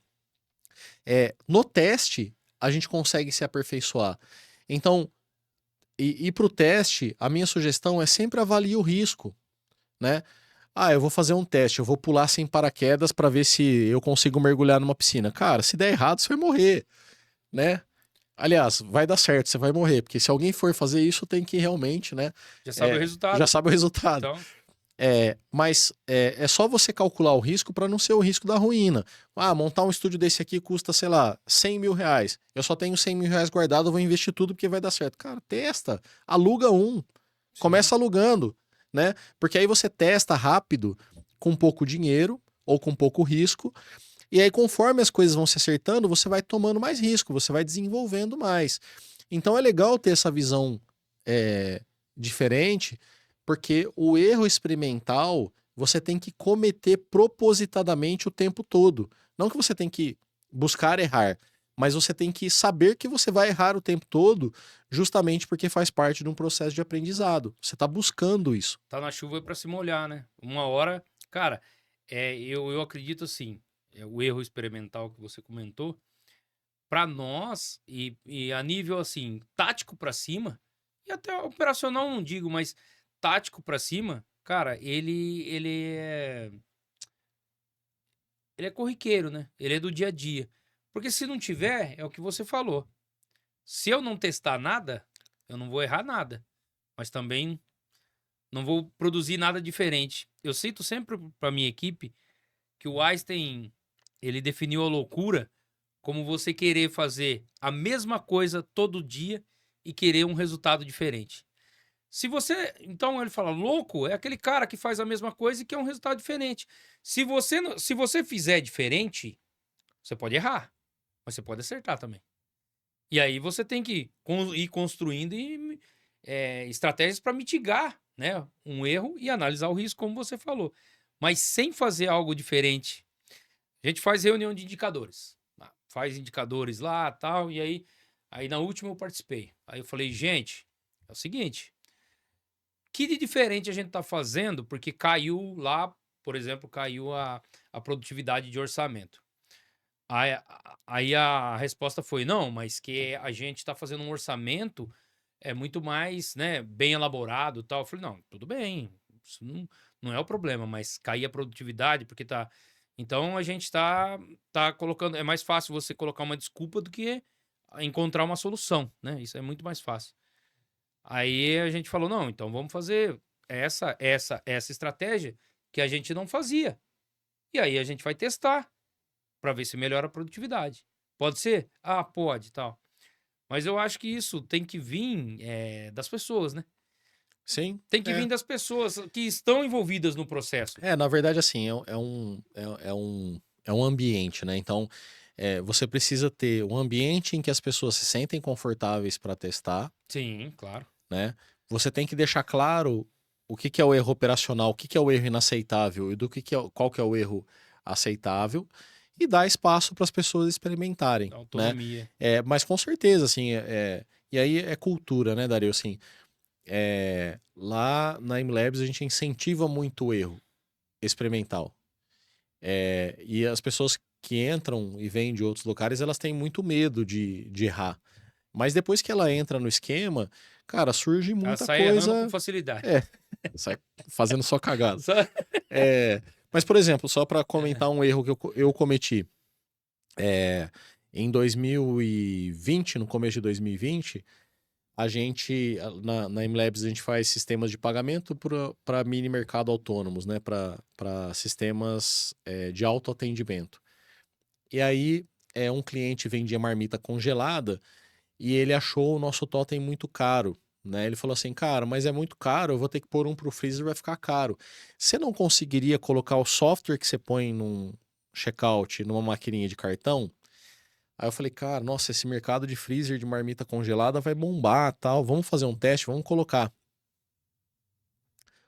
no teste, a gente consegue se aperfeiçoar. Então, e para o teste, a minha sugestão é sempre avalie o risco, né? Eu vou fazer um teste, eu vou pular sem paraquedas para ver se eu consigo mergulhar numa piscina. Cara, se der errado, você vai morrer, né? Aliás, vai dar certo, você vai morrer, porque se alguém for fazer isso, tem que realmente, né? Já sabe o resultado. Já sabe o resultado. Então, Mas é só você calcular o risco para não ser o risco da ruína. Montar um estúdio desse aqui custa, sei lá, 100 mil reais. Eu só tenho 100 mil reais guardado, eu vou investir tudo porque vai dar certo. Cara, testa, aluga um, começa alugando, né? Porque aí você testa rápido, com pouco dinheiro ou com pouco risco. E aí, conforme as coisas vão se acertando, você vai tomando mais risco, você vai desenvolvendo mais. Então é legal ter essa visão diferente, porque o erro experimental você tem que cometer propositadamente o tempo todo. Não que você tem que buscar errar, mas você tem que saber que você vai errar o tempo todo, justamente porque faz parte de um processo de aprendizado. Você está buscando isso. tá na chuva para se molhar, né? Uma hora, cara, eu acredito assim, o erro experimental que você comentou, para nós e a nível assim, tático para cima, e até operacional não digo, mas tático para cima, cara, ele é corriqueiro, né? Ele é do dia a dia. Porque se não tiver, é o que você falou. Se eu não testar nada, eu não vou errar nada. Mas também não vou produzir nada diferente. Eu cito sempre para minha equipe que o Einstein, ele definiu a loucura como você querer fazer a mesma coisa todo dia e querer um resultado diferente. Se você, então ele fala, louco é aquele cara que faz a mesma coisa e quer um resultado diferente. Se você fizer diferente, você pode errar, mas você pode acertar também. E aí você tem que ir construindo estratégias para mitigar, né, um erro e analisar o risco, como você falou. Mas sem fazer algo diferente. A gente faz reunião de indicadores. Faz indicadores lá, tal, e aí na última eu participei. Aí eu falei, gente, é o seguinte, que de diferente a gente está fazendo, porque caiu lá, por exemplo, caiu a produtividade de orçamento. Aí a resposta foi, não, mas que a gente está fazendo um orçamento muito mais, né, bem elaborado e tal. Eu falei, não, tudo bem, isso não é o problema, mas cair a produtividade, porque tá... Então a gente tá colocando... É mais fácil você colocar uma desculpa do que encontrar uma solução, né? Isso é muito mais fácil. Aí a gente falou, não, então vamos fazer essa estratégia que a gente não fazia. E aí a gente vai testar para ver se melhora a produtividade. Pode ser? Pode, tal. Mas eu acho que isso tem que vir das pessoas, né? Sim. Tem que vir das pessoas que estão envolvidas no processo. Na verdade, assim, é um ambiente, né? Então, você precisa ter um ambiente em que as pessoas se sentem confortáveis para testar, Sim, claro. né? Você tem que deixar claro o que é o erro operacional, o que é o erro inaceitável e qual que é o erro aceitável e dar espaço para as pessoas experimentarem, né? Autonomia. Mas com certeza, assim, e aí é cultura, né, Dario? Assim, lá na MLabs a gente incentiva muito o erro experimental. E as pessoas que entram e vêm de outros locais, elas têm muito medo de errar. Mas depois que ela entra no esquema, cara, surge Ela muita sai errando com coisa. facilidade. Sai fazendo só cagada. Só- Mas, por exemplo, só para comentar um erro que eu cometi. Em 2020, no começo de 2020, a gente, na MLabs, a gente faz sistemas de pagamento para mini mercado autônomos, né? Para sistemas de autoatendimento. E aí, um cliente vendia marmita congelada e ele achou o nosso totem muito caro. Né? Ele falou assim, cara, mas é muito caro, eu vou ter que pôr um pro freezer, vai ficar caro. Você não conseguiria colocar o software que você põe num checkout, numa maquininha de cartão? Aí eu falei, cara, nossa, esse mercado de freezer de marmita congelada vai bombar, tal. Vamos fazer um teste, vamos colocar.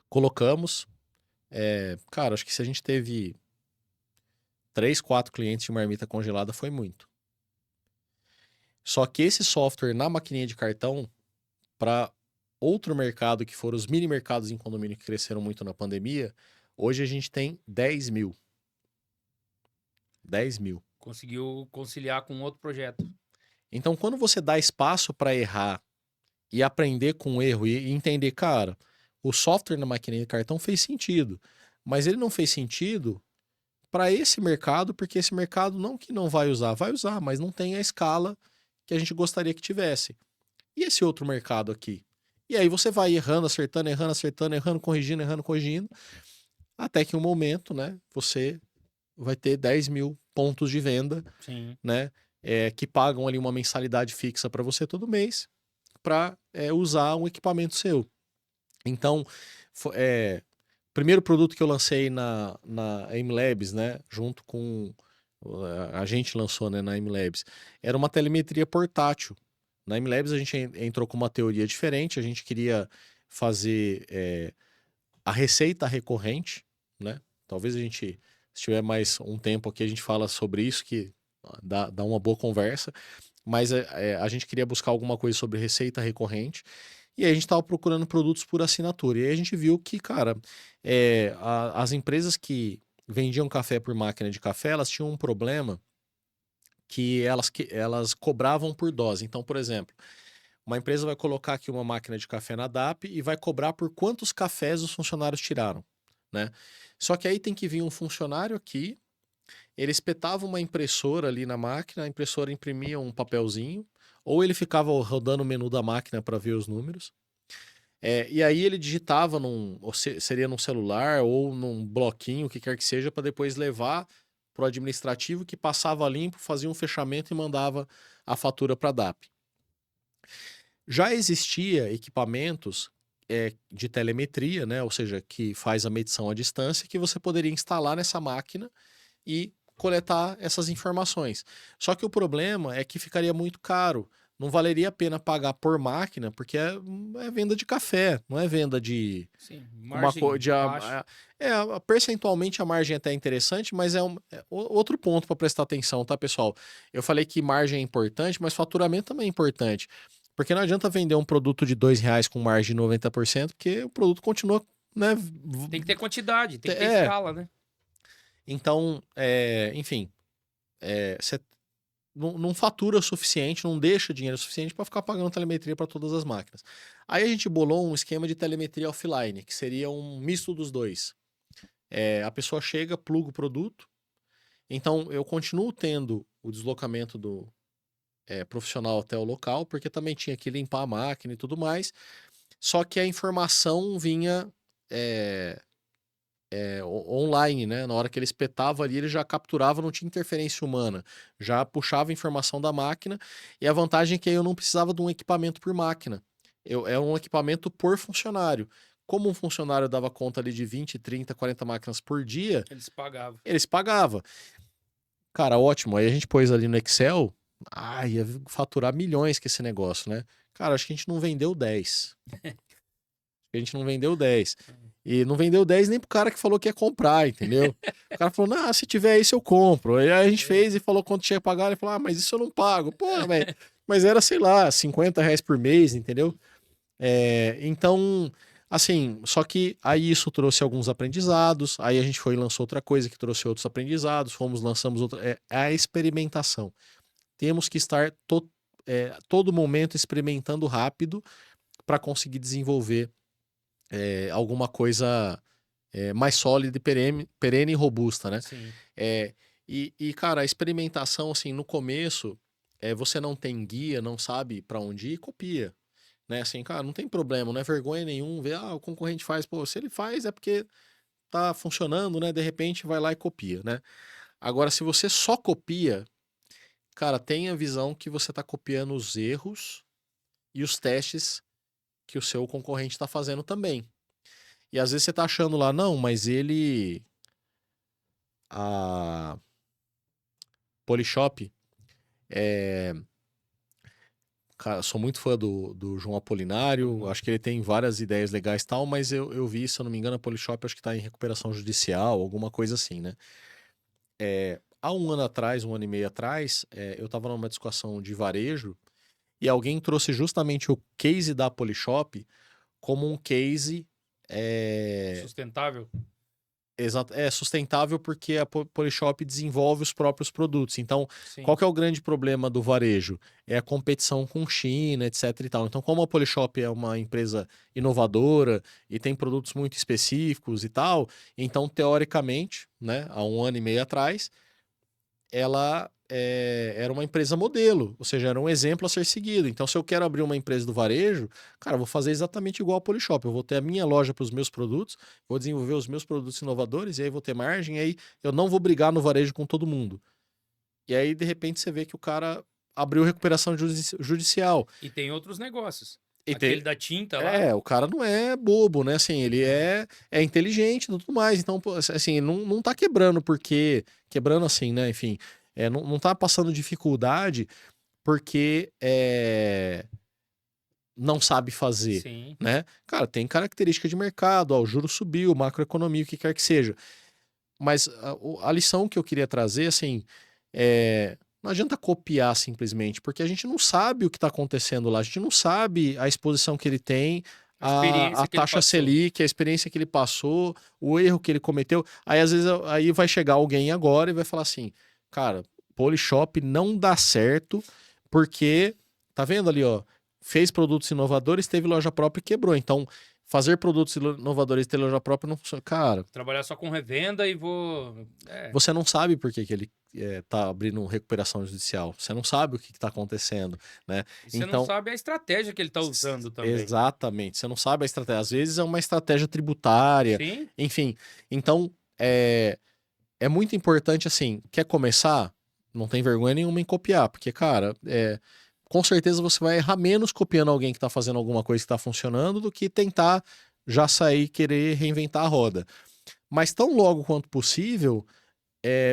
Colocamos. Cara, acho que se a gente teve 3, 4 clientes de marmita congelada, foi muito. Só que esse software na maquininha de cartão, para outro mercado que foram os mini mercados em condomínio que cresceram muito na pandemia, hoje a gente tem 10 mil. 10 mil. Conseguiu conciliar com outro projeto. Então, quando você dá espaço para errar e aprender com o erro e entender, cara, o software na maquininha de cartão fez sentido, mas ele não fez sentido para esse mercado, porque esse mercado não que não vai usar, mas não tem a escala que a gente gostaria que tivesse. E esse outro mercado aqui? E aí você vai errando, acertando, errando, acertando, errando, corrigindo, até que um momento, né, você vai ter 10 mil pontos de venda, Sim. né, que pagam ali uma mensalidade fixa para você todo mês para usar um equipamento seu. Então, primeiro produto que eu lancei na MLabs, né, junto com a gente lançou, né, na MLabs, era uma telemetria portátil. Na MLabs a gente entrou com uma teoria diferente, a gente queria fazer a receita recorrente, né? Talvez a gente, se tiver mais um tempo aqui, a gente fala sobre isso, que dá uma boa conversa, mas a gente queria buscar alguma coisa sobre receita recorrente, e aí a gente estava procurando produtos por assinatura, e aí a gente viu que, cara, as empresas que vendiam café por máquina de café, elas tinham um problema que elas cobravam por dose. Então, por exemplo, uma empresa vai colocar aqui uma máquina de café na DAP e vai cobrar por quantos cafés os funcionários tiraram, né? Só que aí tem que vir um funcionário aqui, ele espetava uma impressora ali na máquina, a impressora imprimia um papelzinho, ou ele ficava rodando o menu da máquina para ver os números. E aí ele digitava seria num celular ou num bloquinho, o que quer que seja, para depois levar para o administrativo que passava limpo, fazia um fechamento e mandava a fatura para a DAP. Já existia equipamentos de telemetria, né? Ou seja, que faz a medição à distância, que você poderia instalar nessa máquina e coletar essas informações. Só que o problema é que ficaria muito caro. Não valeria a pena pagar por máquina, porque é venda de café, não é venda de Sim, uma margem coisa. baixa. Percentualmente a margem é até interessante, mas outro ponto para prestar atenção, tá, pessoal? Eu falei que margem é importante, mas faturamento também é importante. Porque não adianta vender um produto de R$ 2 com margem de 90%, porque o produto continua, né? Tem que ter quantidade, tem que ter É. escala, né? Então, enfim, você não fatura o suficiente, não deixa dinheiro suficiente para ficar pagando telemetria para todas as máquinas. Aí a gente bolou um esquema de telemetria offline, que seria um misto dos dois. A pessoa chega, pluga o produto, então eu continuo tendo o deslocamento do profissional até o local, porque também tinha que limpar a máquina e tudo mais, só que a informação vinha online, né? Na hora que ele espetava ali, ele já capturava, não tinha interferência humana, já puxava a informação da máquina, e a vantagem é que eu não precisava de um equipamento por máquina. É um equipamento por funcionário. Como um funcionário dava conta ali de 20, 30, 40 máquinas por dia, Eles pagavam. Cara, ótimo. Aí a gente pôs ali no Excel, ia faturar milhões com esse negócio, né? Cara, acho que a gente não vendeu 10. A gente não vendeu 10. E não vendeu 10 nem pro cara que falou que ia comprar, entendeu? O cara falou, não, se tiver isso eu compro. Aí a gente fez e falou quanto tinha que pagar. Ele falou, mas isso eu não pago. Pô, velho. Mas era, sei lá, R$ 50 por mês, entendeu? Então, assim, só que aí isso trouxe alguns aprendizados, aí a gente foi e lançou outra coisa que trouxe outros aprendizados, lançamos outra. É a experimentação. Temos que estar todo momento experimentando rápido para conseguir desenvolver alguma coisa mais sólida e perene e robusta, né? Sim. Cara, a experimentação, assim, no começo, você não tem guia, não sabe para onde ir, copia. Né? Assim, cara, não tem problema, não é vergonha nenhum ver, o concorrente faz, pô, se ele faz é porque tá funcionando, né? De repente vai lá e copia, né? Agora, se você só copia, cara, tenha a visão que você tá copiando os erros e os testes que o seu concorrente tá fazendo também. E às vezes você tá achando lá, não, mas a Polishop, é, cara, sou muito fã do João Apolinário, acho que ele tem várias ideias legais e tal, mas eu vi, se eu não me engano, a Polishop acho que tá em recuperação judicial, alguma coisa assim, né? Há um ano atrás, um ano e meio atrás, eu estava numa discussão de varejo e alguém trouxe justamente o case da Polishop como um case Sustentável? sustentável porque a Polishop desenvolve os próprios produtos. Então, qual Sim. que é o grande problema do varejo? É a competição com China, etc e tal. Então, como a Polishop é uma empresa inovadora e tem produtos muito específicos e tal, então, teoricamente, né, há um ano e meio atrás, ela era uma empresa modelo, ou seja, era um exemplo a ser seguido. Então, se eu quero abrir uma empresa do varejo, cara, eu vou fazer exatamente igual a Polishop. Eu vou ter a minha loja para os meus produtos, vou desenvolver os meus produtos inovadores, e aí vou ter margem, e aí eu não vou brigar no varejo com todo mundo. E aí, de repente, você vê que o cara abriu recuperação judicial. E tem outros negócios. E Aquele te- da tinta lá. o cara não é bobo, né? Assim, ele É. é inteligente e tudo mais. Então, pô, assim, não tá quebrando porque. Quebrando assim, né? Enfim, não tá passando dificuldade porque não sabe fazer, Sim. né? Cara, tem característica de mercado, ó, o juro subiu, macroeconomia, o que quer que seja. Mas a lição que eu queria trazer, assim, não adianta copiar simplesmente, porque a gente não sabe o que está acontecendo lá, a gente não sabe a exposição que ele tem, A a experiência que ele taxa passou. Selic, a experiência que ele passou, o erro que ele cometeu. Aí, às vezes, aí vai chegar alguém agora e vai falar assim, cara, Polishop não dá certo porque, tá vendo ali, ó, fez produtos inovadores, teve loja própria e quebrou. Então, fazer produtos inovadores e ter loja própria não funciona. Cara, Trabalhar só com revenda e vou. É. você não sabe por que ele tá abrindo recuperação judicial. Você não sabe o que está acontecendo, né? E você não Então, sabe a estratégia que ele tá usando também. exatamente. Você não sabe a estratégia. Às vezes é uma estratégia tributária, Sim. enfim. Então, é muito importante, assim, quer começar? Não tem vergonha nenhuma em copiar, porque, cara, com certeza você vai errar menos copiando alguém que está fazendo alguma coisa que está funcionando do que tentar já sair e querer reinventar a roda. Mas tão logo quanto possível,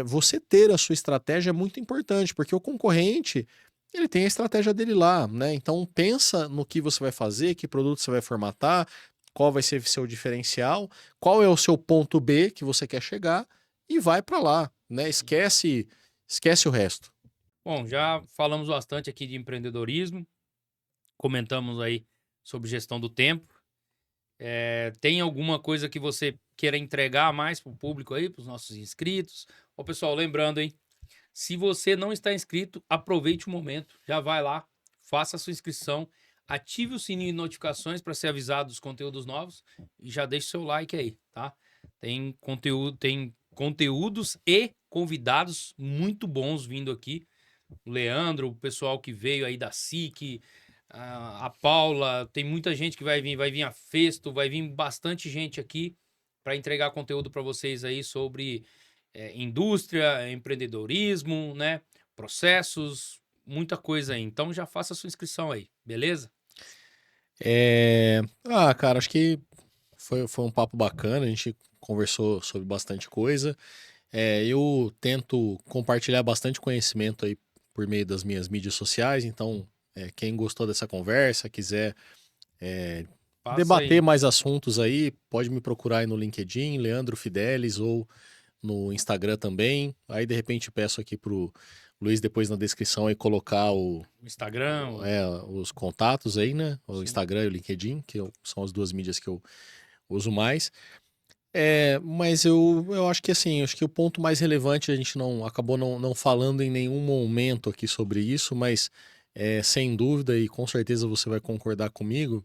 você ter a sua estratégia é muito importante, porque o concorrente, ele tem a estratégia dele lá, né? Então pensa no que você vai fazer, que produto você vai formatar, qual vai ser seu diferencial, qual é o seu ponto B que você quer chegar e vai para lá, né? Esquece o resto. Bom, já falamos bastante aqui de empreendedorismo, comentamos aí sobre gestão do tempo. Tem alguma coisa que você queira entregar mais para o público aí, para os nossos inscritos? Ô, pessoal, lembrando, hein? Se você não está inscrito, aproveite o momento, já vai lá, faça a sua inscrição, ative o sininho de notificações para ser avisado dos conteúdos novos e já deixe seu like aí, tá? Tem conteúdos e convidados muito bons vindo aqui. O Leandro, o pessoal que veio aí da SIC, a Paula, tem muita gente que vai vir a Festo, vai vir bastante gente aqui para entregar conteúdo para vocês aí sobre indústria, empreendedorismo, né? Processos, muita coisa aí. Então já faça a sua inscrição aí, beleza? Cara, acho que foi um papo bacana, a gente conversou sobre bastante coisa. Eu tento compartilhar bastante conhecimento aí por meio das minhas mídias sociais, então quem gostou dessa conversa, quiser Passa debater aí. mais assuntos aí, pode me procurar aí no LinkedIn, Leandro Fidelis, ou no Instagram também. Aí de repente peço aqui pro Luiz depois na descrição aí colocar Instagram. os contatos aí, né? O Sim. Instagram e o LinkedIn, são as duas mídias que eu uso mais. Mas eu acho que assim, acho que o ponto mais relevante a gente acabou não falando em nenhum momento aqui sobre isso, mas sem dúvida e com certeza você vai concordar comigo,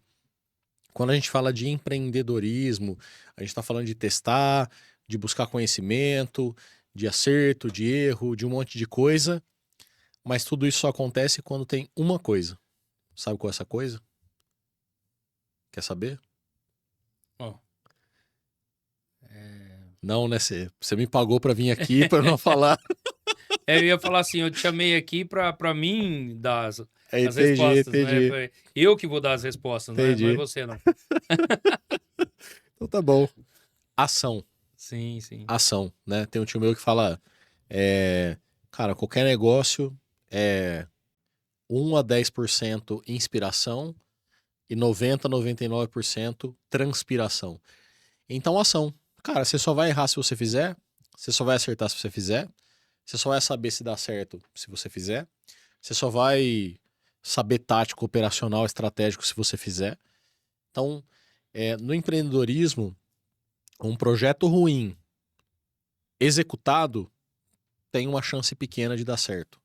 quando a gente fala de empreendedorismo, a gente está falando de testar, de buscar conhecimento, de acerto, de erro, de um monte de coisa, mas tudo isso só acontece quando tem uma coisa. Sabe qual é essa coisa? Quer saber? Ó, Não, né? Você me pagou para vir aqui para não falar. eu ia falar assim, eu te chamei aqui pra mim dar as Entendi, respostas, né? entendi, Eu que vou dar as respostas, não é entendi. você, não. Então tá bom. Ação, Sim, sim. ação, né? Tem um tio meu que fala, cara, qualquer negócio é 1 a 10% inspiração e 99% transpiração. Então, ação. Cara, você só vai errar se você fizer, você só vai acertar se você fizer, você só vai saber se dá certo se você fizer, você só vai saber tático, operacional, estratégico se você fizer. Então, no empreendedorismo, um projeto ruim executado tem uma chance pequena de dar certo.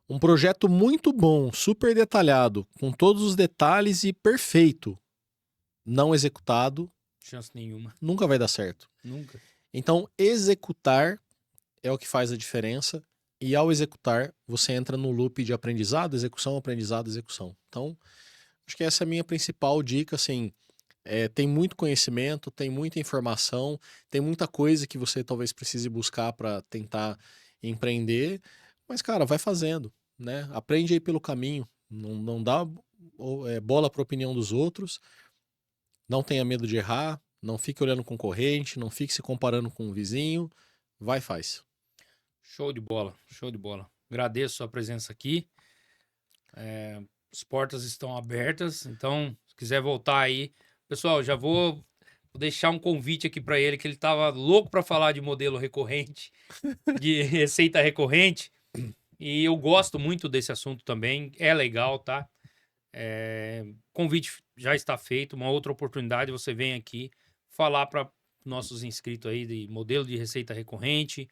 Um projeto muito bom, super detalhado, com todos os detalhes e perfeito, não executado, Chance nenhuma. nunca vai dar certo. Nunca. Então, executar é o que faz a diferença. E ao executar, você entra no loop de aprendizado, execução, aprendizado, execução. Então, acho que essa é a minha principal dica, assim, tem muito conhecimento, tem muita informação, tem muita coisa que você talvez precise buscar para tentar empreender, mas, cara, vai fazendo, né? Aprende aí pelo caminho, não dá bola para a opinião dos outros, não tenha medo de errar, não fique olhando concorrente, não fique se comparando com o vizinho, vai e faz. Show de bola, show de bola. Agradeço a sua presença aqui. As portas estão abertas, então, se quiser voltar aí. Pessoal, já vou deixar um convite aqui para ele, que ele tava louco para falar de modelo recorrente, de receita recorrente. E eu gosto muito desse assunto também. É legal, tá? Convite já está feito. Uma outra oportunidade, você vem aqui falar para nossos inscritos aí de modelo de receita recorrente,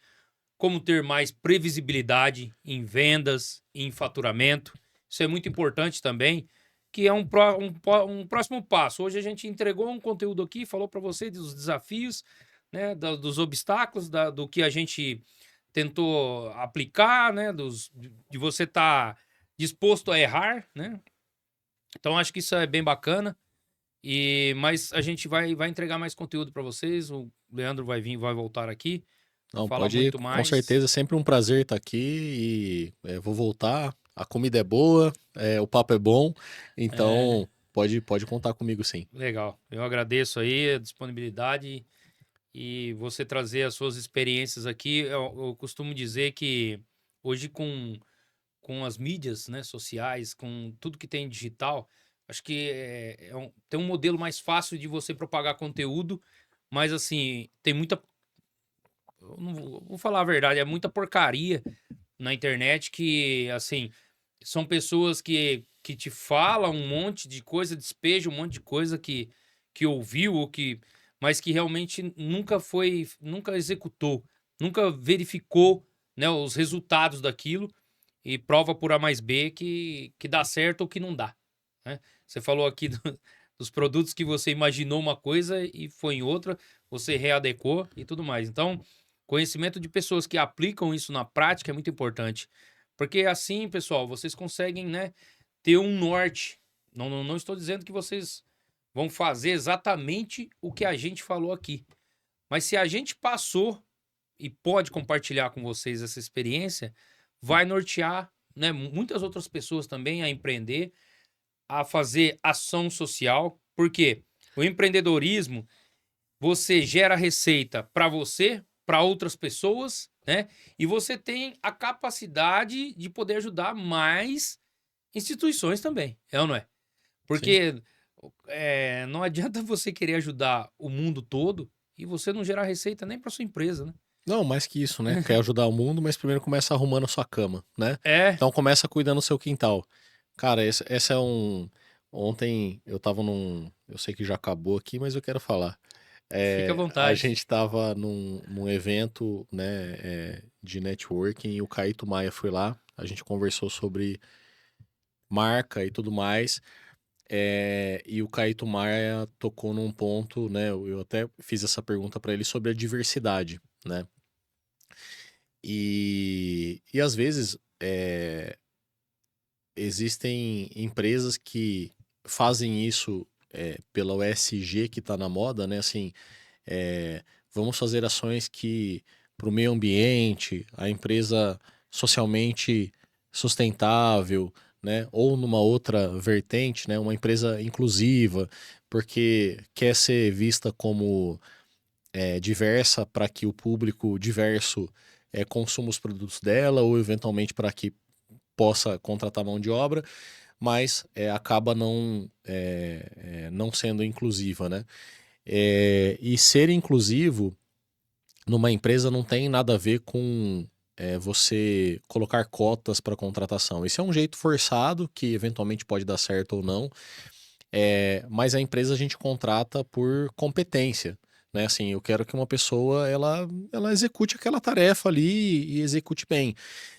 como ter mais previsibilidade em vendas, em faturamento. Isso é muito importante também, que é um próximo passo. Hoje a gente entregou um conteúdo aqui, falou para você dos desafios, né, dos obstáculos, do que a gente tentou aplicar, né, de você estar disposto a errar, né? Então acho que isso é bem bacana. Mas a gente vai entregar mais conteúdo para vocês. O Leandro vai vir, vai voltar aqui. Não, Falar pode ir, muito com mais. certeza, sempre um prazer estar aqui e vou voltar. A comida é boa, o papo é bom, É, então pode contar comigo sim. legal. Eu agradeço aí a disponibilidade e você trazer as suas experiências aqui. Eu costumo dizer que hoje com as mídias, né, sociais, com tudo que tem digital, acho que tem um modelo mais fácil de você propagar conteúdo, mas assim, tem muita. Eu não vou falar a verdade, é muita porcaria na internet que, assim, são pessoas que te falam um monte de coisa, despejam um monte de coisa que ouviu, mas que realmente nunca executou, nunca verificou, né, os resultados daquilo e prova por A mais B que dá certo ou que não dá, né? Você falou aqui dos produtos que você imaginou uma coisa e foi em outra, você readecou e tudo mais. Então, conhecimento de pessoas que aplicam isso na prática é muito importante. Porque assim, pessoal, vocês conseguem, né, ter um norte. Não estou dizendo que vocês vão fazer exatamente o que a gente falou aqui. Mas se a gente passou e pode compartilhar com vocês essa experiência, vai nortear, né, muitas outras pessoas também a empreender, a fazer ação social. Porque o empreendedorismo, você gera receita para você, para outras pessoas, né? E você tem a capacidade de poder ajudar mais instituições também, é ou não é? Sim, Porque não adianta você querer ajudar o mundo todo e você não gerar receita nem para sua empresa, né? Não, mais que isso, né? Quer ajudar o mundo, mas primeiro começa arrumando a sua cama, né? É, Então começa cuidando do seu quintal. Cara, esse é um. Ontem eu tava num. Eu sei que já acabou aqui, mas eu quero falar. fica à A vontade. gente tava num evento, né, de networking e o Caíto Maia foi lá. A gente conversou sobre marca e tudo mais. E o Caíto Maia tocou num ponto, né? Eu até fiz essa pergunta para ele sobre a diversidade, né? E às vezes existem empresas que fazem isso pela OSG que está na moda, né? Assim, vamos fazer ações que para o meio ambiente, a empresa socialmente sustentável, né? Ou numa outra vertente, né? Uma empresa inclusiva, porque quer ser vista como diversa para que o público diverso consuma os produtos dela, ou eventualmente para que possa contratar mão de obra, mas acaba não sendo inclusiva, né? E ser inclusivo numa empresa não tem nada a ver com você colocar cotas para contratação. Esse é um jeito forçado que eventualmente pode dar certo ou não, mas a empresa a gente contrata por competência. Né? Assim, eu quero que uma pessoa ela execute aquela tarefa ali e execute bem.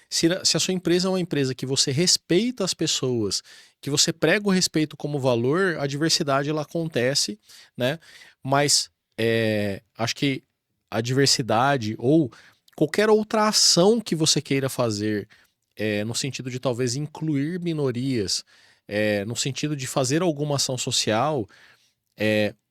Se a sua empresa é uma empresa que você respeita as pessoas, que você prega o respeito como valor, a diversidade ela acontece, né? Mas acho que a diversidade ou qualquer outra ação que você queira fazer, no sentido de talvez incluir minorias, no sentido de fazer alguma ação social,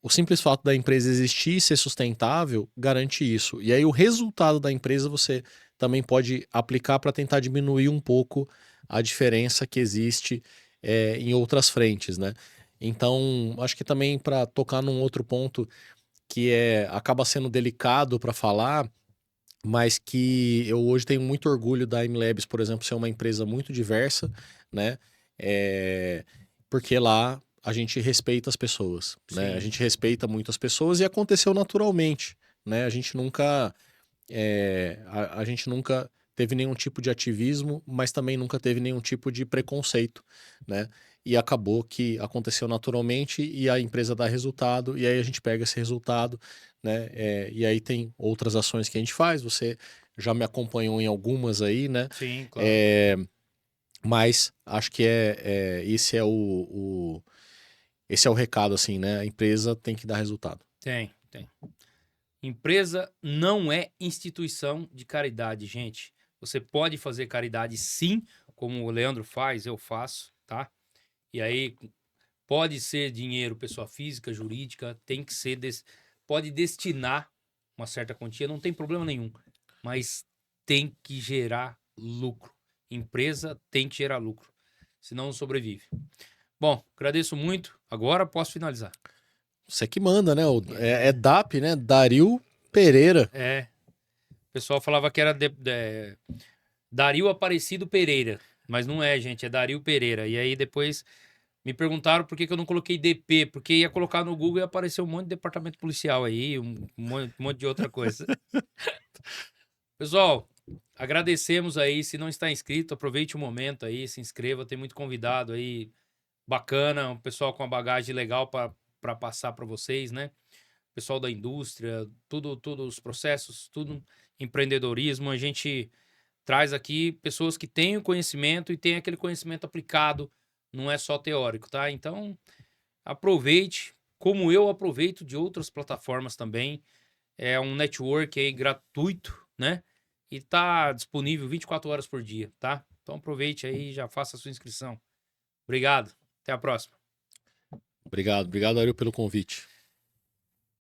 o simples fato da empresa existir e ser sustentável garante isso. E aí o resultado da empresa você também pode aplicar para tentar diminuir um pouco a diferença que existe em outras frentes, né? Então, acho que também para tocar num outro ponto que acaba sendo delicado para falar, mas que eu hoje tenho muito orgulho da MLabs, por exemplo, ser uma empresa muito diversa, né? É, porque lá a gente respeita as pessoas, né? A Sim, gente respeita muito as pessoas e aconteceu naturalmente, né? A gente nunca teve nenhum tipo de ativismo, mas também nunca teve nenhum tipo de preconceito, né? E acabou que aconteceu naturalmente e a empresa dá resultado, e aí a gente pega esse resultado, né? E aí tem outras ações que a gente faz, você já me acompanhou em algumas aí, né? sim, claro. É, mas acho que esse é o recado, assim, né? A empresa tem que dar resultado. Tem, tem. Empresa não é instituição de caridade, gente. Você pode fazer caridade sim, como o Leandro faz, eu faço, tá? E aí pode ser dinheiro, pessoa física, jurídica, tem que ser pode destinar uma certa quantia, não tem problema nenhum, mas tem que gerar lucro. Empresa tem que gerar lucro, senão não sobrevive. Bom, agradeço muito. Agora posso finalizar. Você que manda, né? É DAP, né? Dario Pereira. É, o pessoal falava que era Dario Aparecido Pereira, mas não é, gente, é Dario Pereira. E aí depois me perguntaram por que que eu não coloquei DP, porque ia colocar no Google e ia aparecer um monte de departamento policial aí, um monte de outra coisa. Pessoal, agradecemos aí. Se não está inscrito, aproveite o momento aí, se inscreva. Tem muito convidado aí bacana, um pessoal com uma bagagem legal para passar para vocês, né? Pessoal da indústria, tudo os processos, tudo empreendedorismo. A gente traz aqui pessoas que têm o conhecimento e têm aquele conhecimento aplicado, não é só teórico, tá? Então, aproveite, como eu aproveito de outras plataformas também. É um network aí gratuito, né? E tá disponível 24 horas por dia, tá? Então aproveite aí e já faça a sua inscrição. Obrigado. Até a próxima. Obrigado, Dario, pelo convite.